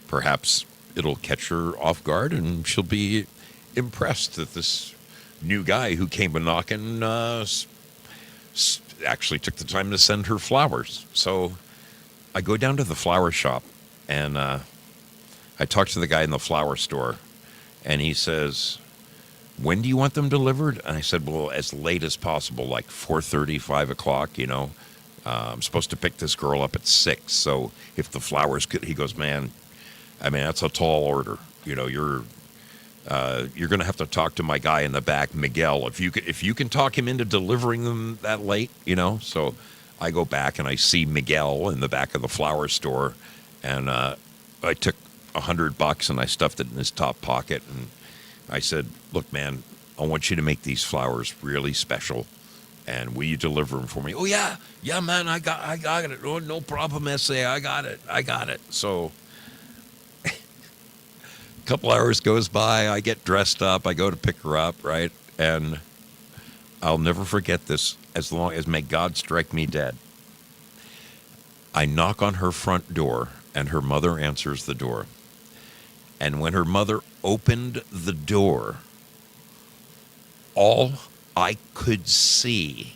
perhaps it'll catch her off guard, and she'll be impressed that this new guy who came a knocking actually took the time to send her flowers. So I go down to the flower shop, and I talk to the guy in the flower store, and he says, when do you want them delivered? And I said, well, as late as possible, like 4:30, 5 o'clock, I'm supposed to pick this girl up at 6. So if the flowers could, he goes, man, that's a tall order. You're going to have to talk to my guy in the back, Miguel. If you can talk him into delivering them that late, So I go back and I see Miguel in the back of the flower store, and I took $100 and I stuffed it in his top pocket, and I said, look, man, I want you to make these flowers really special, and will you deliver them for me? Oh yeah, man, I got it. Oh, no problem, S.A. I got it. So a couple hours goes by, I get dressed up, I go to pick her up, right? And I'll never forget this as long as may God strike me dead. I knock on her front door, and her mother answers the door. And when her mother opened the door, all I could see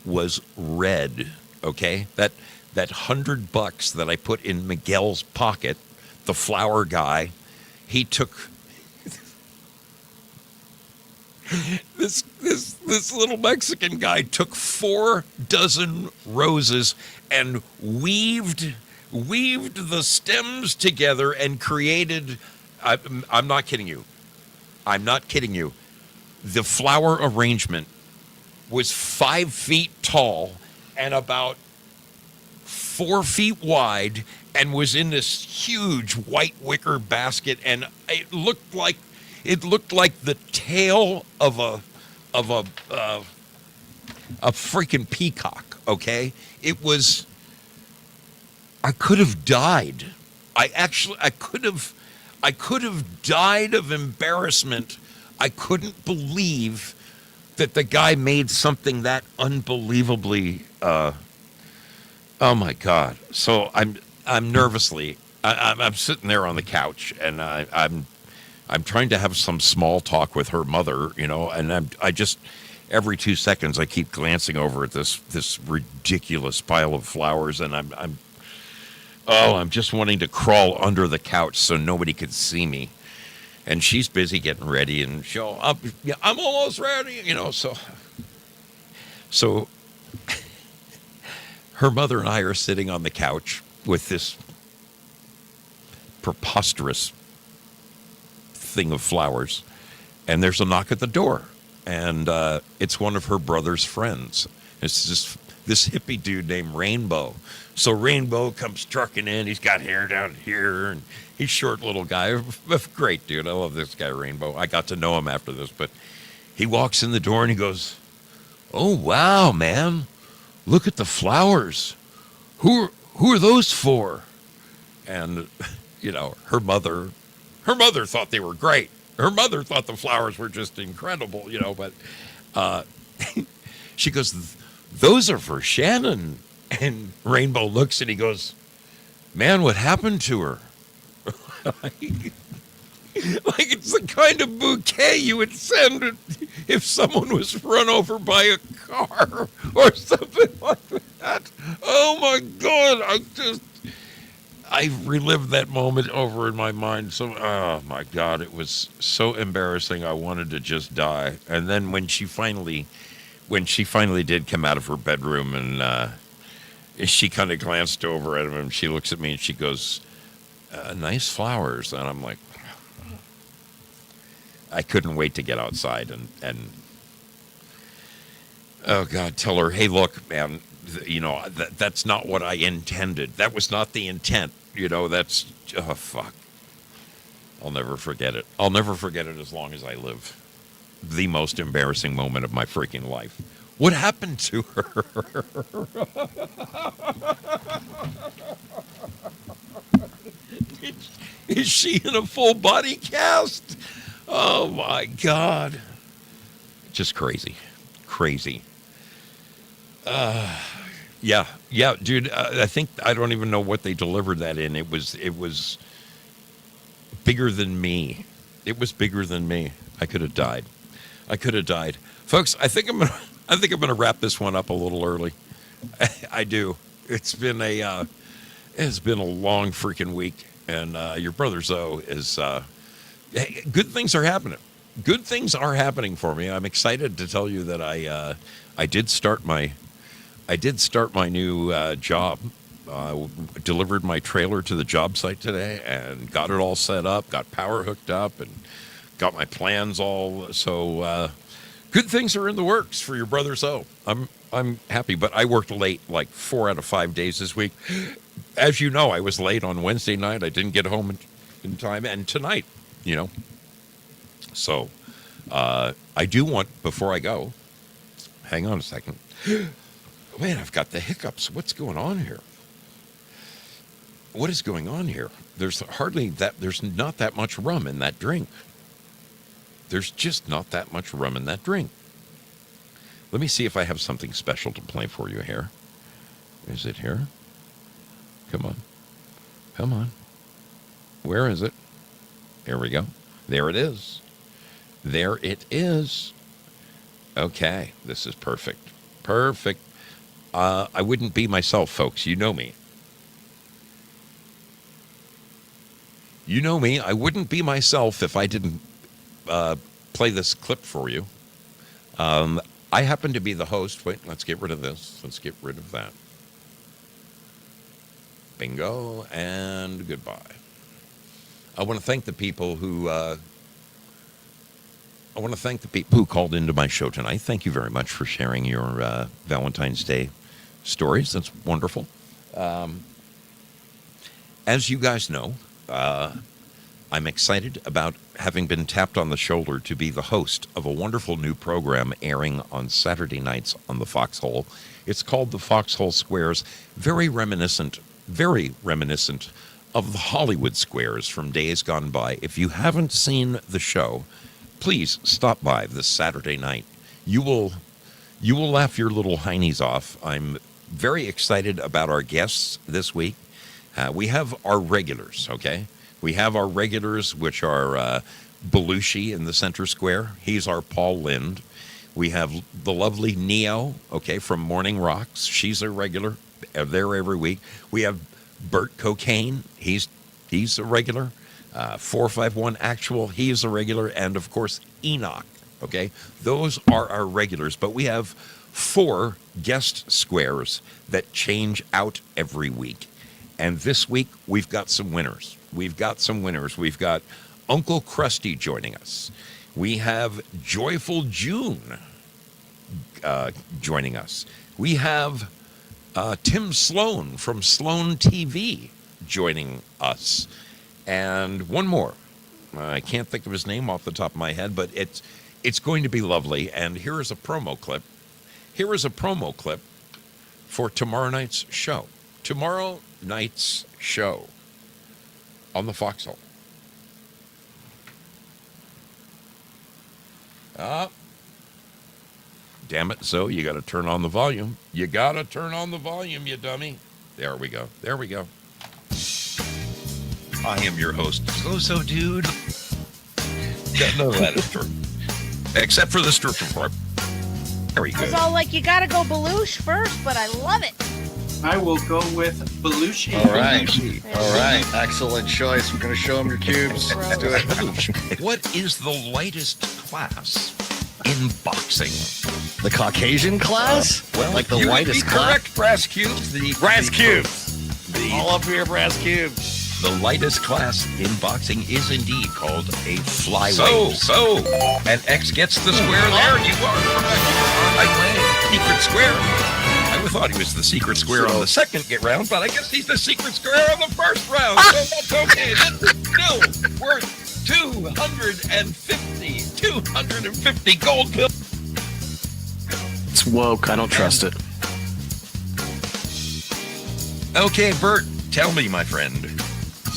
was red, okay? That $100 that I put in Miguel's pocket, the flower guy, he took this little Mexican guy took 4 dozen roses and weaved the stems together and created, I'm not kidding you. The flower arrangement was 5 feet tall and about 4 feet wide, and was in this huge white wicker basket, and it looked like the tail of a freaking peacock. Okay, it was. I could have died. I could have died of embarrassment. I couldn't believe that the guy made something that unbelievably. Oh my God! So I'm nervously. I'm sitting there on the couch, and I'm trying to have some small talk with her mother, and I just every 2 seconds I keep glancing over at this ridiculous pile of flowers, and I'm just wanting to crawl under the couch so nobody could see me. And she's busy getting ready, and I'm almost ready, So her mother and I are sitting on the couch with this preposterous thing of flowers, and there's a knock at the door, and it's one of her brother's friends. It's just this hippie dude named Rainbow. So Rainbow comes trucking in. He's got hair down here, and he's a short little guy. Great dude. I love this guy, Rainbow. I got to know him after this, but he walks in the door and he goes, "Oh, wow, man. look at the flowers. Who are those for? And, her mother thought they were great. Her mother thought the flowers were just incredible, but she goes, those are for Shannon. And Rainbow looks and he goes, man, what happened to her? Like it's the kind of bouquet you would send if someone was run over by a car or something like that. Oh my God, I relived that moment over in my mind. So, oh my God, it was so embarrassing. I wanted to just die. And then when she finally did come out of her bedroom and she kind of glanced over at him and she looks at me and she goes, nice flowers. And I'm like, I couldn't wait to get outside and oh God, tell her, hey, look, man, that's not what I intended. That was not the intent. That's, oh, fuck. I'll never forget it. I'll never forget it as long as I live. The most embarrassing moment of my freaking life. What happened to her? Is she in a full body cast? Oh my God. Just crazy. Crazy. Yeah, dude. I don't even know what they delivered that in. It was bigger than me. It was bigger than me. I could have died. Folks, I think I'm gonna wrap this one up a little early. I do. It's been a long freaking week, and your brother Zoe is. Hey, good things are happening. Good things are happening for me. I'm excited to tell you that I did start my new job. Delivered my trailer to the job site today and got it all set up, got power hooked up, and got my plans all. So good things are in the works for your brother Zoe. I'm happy, but I worked late, like 4 out of 5 days this week. As you know, I was late on Wednesday night. I didn't get home in time, and tonight. So I do want, before I go, hang on a second. Man, I've got the hiccups. What's going on here? What is going on here? There's not that much rum in that drink. There's just not that much rum in that drink. Let me see if I have something special to play for you here. Is it here? Come on. Where is it? Here we go. There it is. Okay, this is perfect. I wouldn't be myself, folks. You know me. I wouldn't be myself if I didn't play this clip for you. I happen to be the host. Wait, let's get rid of this. Let's get rid of that. Bingo and goodbye. I want to thank the people who called into my show tonight. Thank you very much for sharing your Valentine's Day stories. That's wonderful. As you guys know, I'm excited about having been tapped on the shoulder to be the host of a wonderful new program airing on Saturday nights on the Foxhole. It's called the Foxhole Squares, very reminiscent of the Hollywood Squares from days gone by. If you haven't seen the show, please stop by this Saturday night. You will laugh your little heinies off. I'm very excited about our guests this week. We have our regulars, okay? We have our regulars, which are Belushi in the center square. He's our Paul Lind. We have the lovely Neo, okay, from Morning Rocks. She's a regular. There every week. We have Bert Cocaine. He's a regular. 451 Actual. He's a regular. And, of course, Enoch, okay? Those are our regulars. But we have 4 guest squares that change out every week. And this week, we've got some winners. We've got Uncle Krusty joining us. We have Joyful June joining us. We have Tim Sloan from Sloan TV joining us. And one more. I can't think of his name off the top of my head, but it's going to be lovely. And here is a promo clip. for tomorrow night's show. Tomorrow night's show on the Foxhole. Damn it, Zoe, you got to turn on the volume. You got to turn on the volume, you dummy. There we go. There we go. I am your host, So Dude. Yeah, none of that is true. Except for the stripper part. There we go. I was all like, you gotta go Belushi first, but I love it. I will go with Belushi. All right. All right. Excellent choice. We're going to show them your cubes. Let's do it. What is the lightest class in boxing? The Caucasian class? Like the you whitest would be class? correct, brass cubes. The Brass cubes. All up here, brass cubes. The lightest class in boxing is indeed called a flyweight. So, an X gets the square there. You are correct. Secret square. I would thought he was the secret square on the second round, but I guess he's the secret square on the first round. So that's okay. This is still worth 250 gold pills. It's woke. I don't trust it. Okay, Bert, tell me, my friend,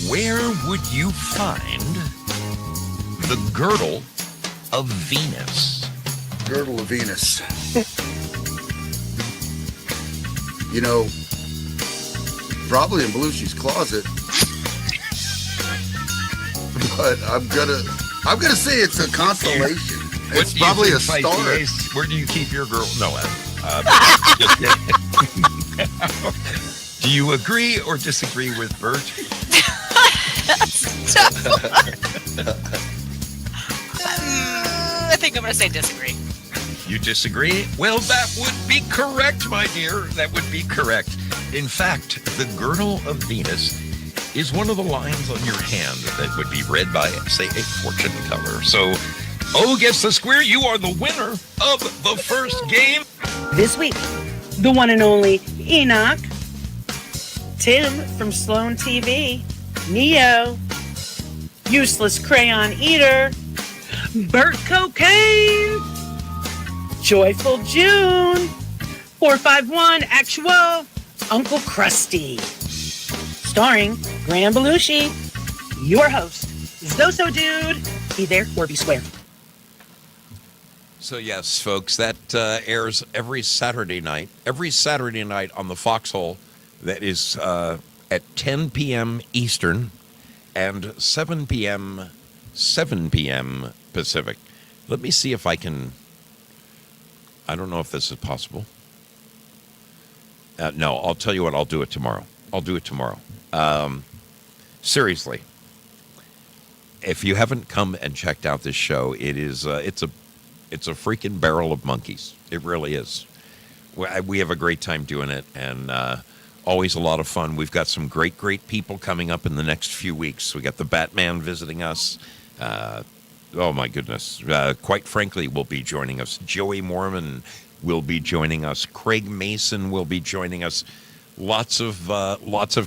where would you find the girdle of Venus? Girdle of Venus. You know, probably in Belushi's closet. But I'm gonna say it's a constellation. It's probably a star. Where do you keep your girl? No, do you agree or disagree with Bert? I think I'm going to say disagree. You disagree? Well, that would be correct, my dear. That would be correct. In fact, the girdle of Venus is one of the lines on your hand that would be read by, say, a fortune teller. So, O gets the square. You are the winner of the first game. This week, the one and only Enoch, Tim from Sloan TV, Neo, Useless Crayon Eater, Bert Cocaine, Joyful June, 451 Actual, Uncle Krusty. Starring Graham Belushi, your host, Zoso Dude. Be there or be square. So yes, folks, that airs every Saturday night on the Foxhole. That is at 10 p.m. Eastern and 7 p.m. Pacific. Let me see if I can. I don't know if this is possible. No, I'll tell you what. I'll do it tomorrow. Seriously, if you haven't come and checked out this show, it is it's a freaking barrel of monkeys. It really is. We have a great time doing it, and always a lot of fun. We've got some great people coming up in the next few weeks. We got the Batman visiting us. Oh my goodness! Quite frankly, will be joining us. Joey Mormon will be joining us. Craig Mason will be joining us. Lots of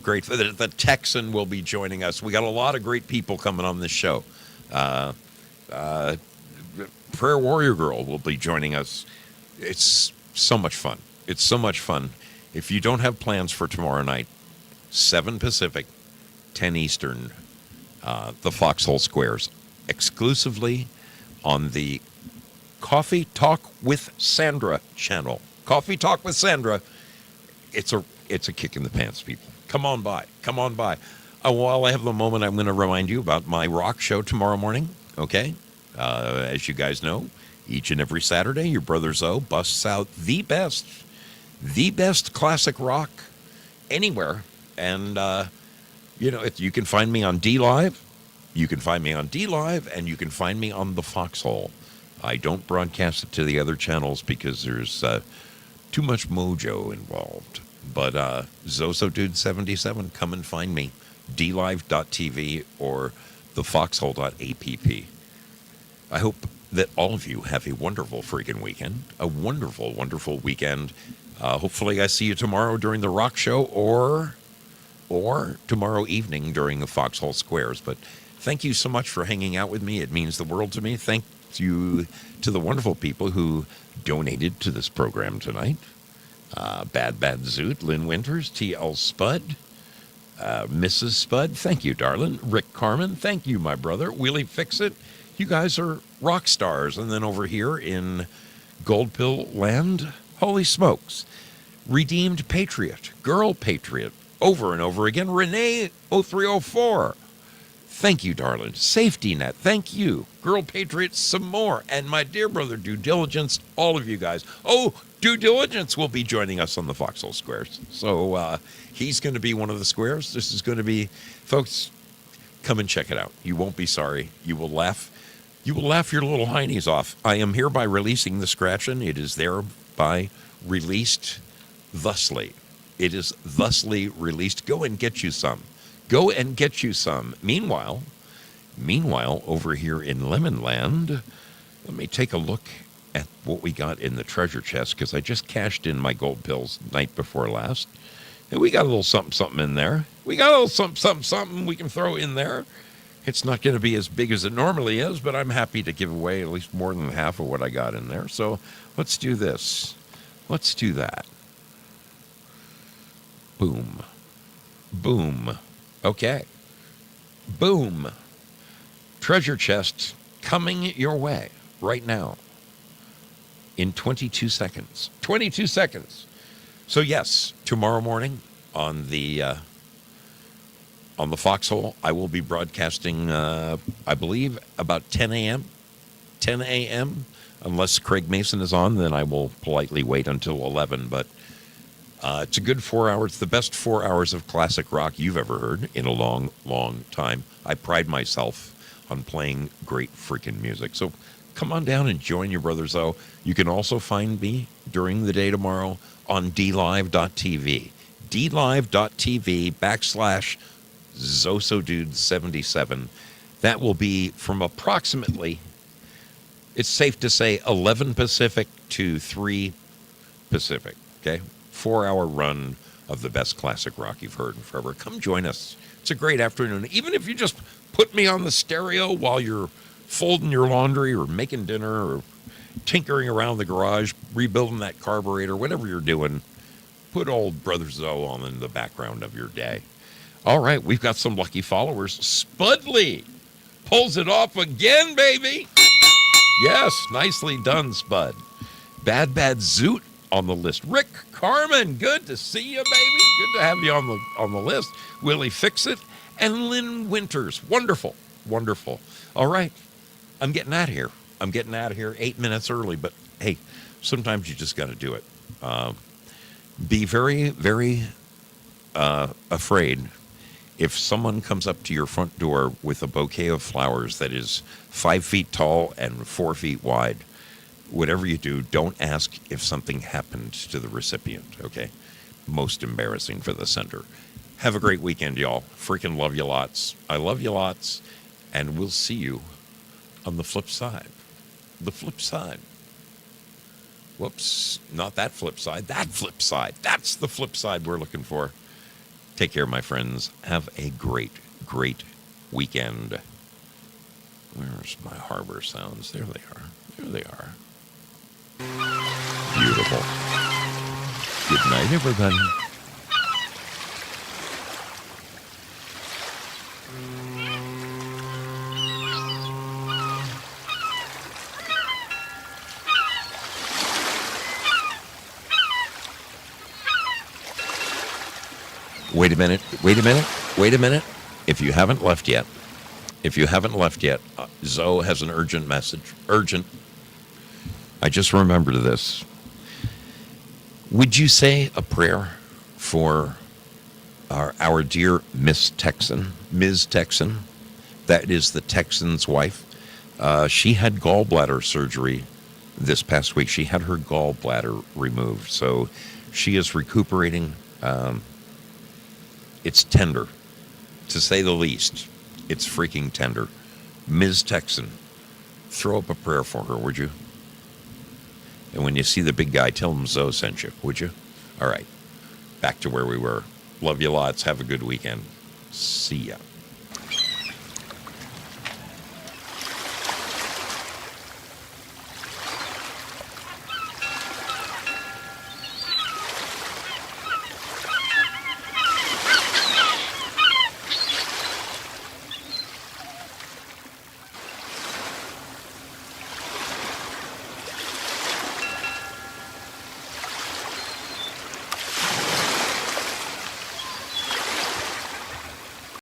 great. The Texan will be joining us. We got a lot of great people coming on this show. Prayer Warrior Girl will be joining us. It's so much fun. If you don't have plans for tomorrow night, 7 Pacific, 10 Eastern, the Foxhole Squares, exclusively on the Coffee Talk with Sandra channel. Coffee Talk with Sandra. It's a kick in the pants, people. Come on by. While I have the moment, I'm going to remind you about my rock show tomorrow morning. Okay, as you guys know, each and every Saturday, your brother Zoe busts out the best classic rock anywhere. And you can find me on D Live. You can find me on D Live, and you can find me on the Foxhole. I don't broadcast it to the other channels because there's too much mojo involved. But Zoso Dude 77, come and find me. DLive.tv or thefoxhole.app. I hope that all of you have a wonderful freaking weekend. A wonderful, wonderful weekend. Hopefully I see you tomorrow during the rock show or tomorrow evening during the Foxhole Squares. But thank you so much for hanging out with me. It means the world to me. Thank you to the wonderful people who donated to this program tonight. Bad Zoot, Lynn Winters, T.L. Spud, Mrs. Spud, thank you, darling. Rick Carmen, thank you, my brother. Willie Fix-It, you guys are rock stars. And then over here in Gold Pill Land, holy smokes. Redeemed Patriot, Girl Patriot, over and over again. Renee 0304, thank you, darling. Safety Net, thank you. Girl Patriot, some more. And my dear brother, Due Diligence, all of you guys. Oh, Due Diligence will be joining us on the Foxhole Squares. So he's going to be one of the squares. This is going to be, folks, come and check it out. You won't be sorry. You will laugh. You will laugh your little heinies off. I am hereby releasing the scratch-in. It is thereby released thusly. It is thusly released. Go and get you some. Go and get you some. Meanwhile, over here in Lemon Land, let me take a look at what we got in the treasure chest, because I just cashed in my gold pills night before last. And we got a little something in there. We got a little something we can throw in there. It's not going to be as big as it normally is, but I'm happy to give away at least more than half of what I got in there. So let's do this. Let's do that. Boom. Boom. Okay. Boom. Treasure chest coming your way right now in 22 seconds. 22 seconds. So yes, tomorrow morning on the Foxhole, I will be broadcasting, I believe, about 10 a.m. 10 a.m. Unless Craig Mason is on, then I will politely wait until 11. But it's a good 4 hours, the best 4 hours of classic rock you've ever heard in a long, long time. I pride myself on playing great freaking music. So come on down and join your brother Zoe. You can also find me during the day tomorrow on DLive.tv. DLive.tv /ZosoDude77. That will be from approximately, it's safe to say, 11 Pacific to 3 Pacific. Okay? 4 hour run of the best classic rock you've heard in forever. Come join us. It's a great afternoon. Even if you just put me on the stereo while you're folding your laundry or making dinner or tinkering around the garage, rebuilding that carburetor, whatever you're doing, put old Brother Zoe on in the background of your day. All right, we've got some lucky followers. Spudley pulls it off again, baby. Yes, nicely done, Spud. Bad Zoot on the list. Rick Carmen, good to see you, baby. Good to have you on the list. Willie Fix-It and Lynn Winters. Wonderful, wonderful. All right, I'm getting out of here. 8 minutes early, but hey, sometimes you just got to do it. Be very, very afraid if someone comes up to your front door with a bouquet of flowers that is 5 feet tall and 4 feet wide. Whatever you do, don't ask if something happened to the recipient, okay? Most embarrassing for the sender. Have a great weekend, y'all. Freaking love you lots. I love you lots. And we'll see you on the flip side. The flip side. Whoops, not that flip side. That flip side. That's the flip side we're looking for. Take care, my friends. Have a great, great weekend. Where's my harbor sounds? There they are. There they are. Beautiful. Good night, everybody. Wait a minute. If you haven't left yet, Zoe has an urgent message. Urgent. I just remembered this. Would you say a prayer for our dear Ms. Texan? That is the Texan's wife. She had gallbladder surgery this past week. She had her gallbladder removed. So she is recuperating. It's tender, to say the least. It's freaking tender. Ms. Texan, throw up a prayer for her, would you? And when you see the big guy, tell him Zoe sent you, would you? All right, back to where we were. Love you lots. Have a good weekend. See ya.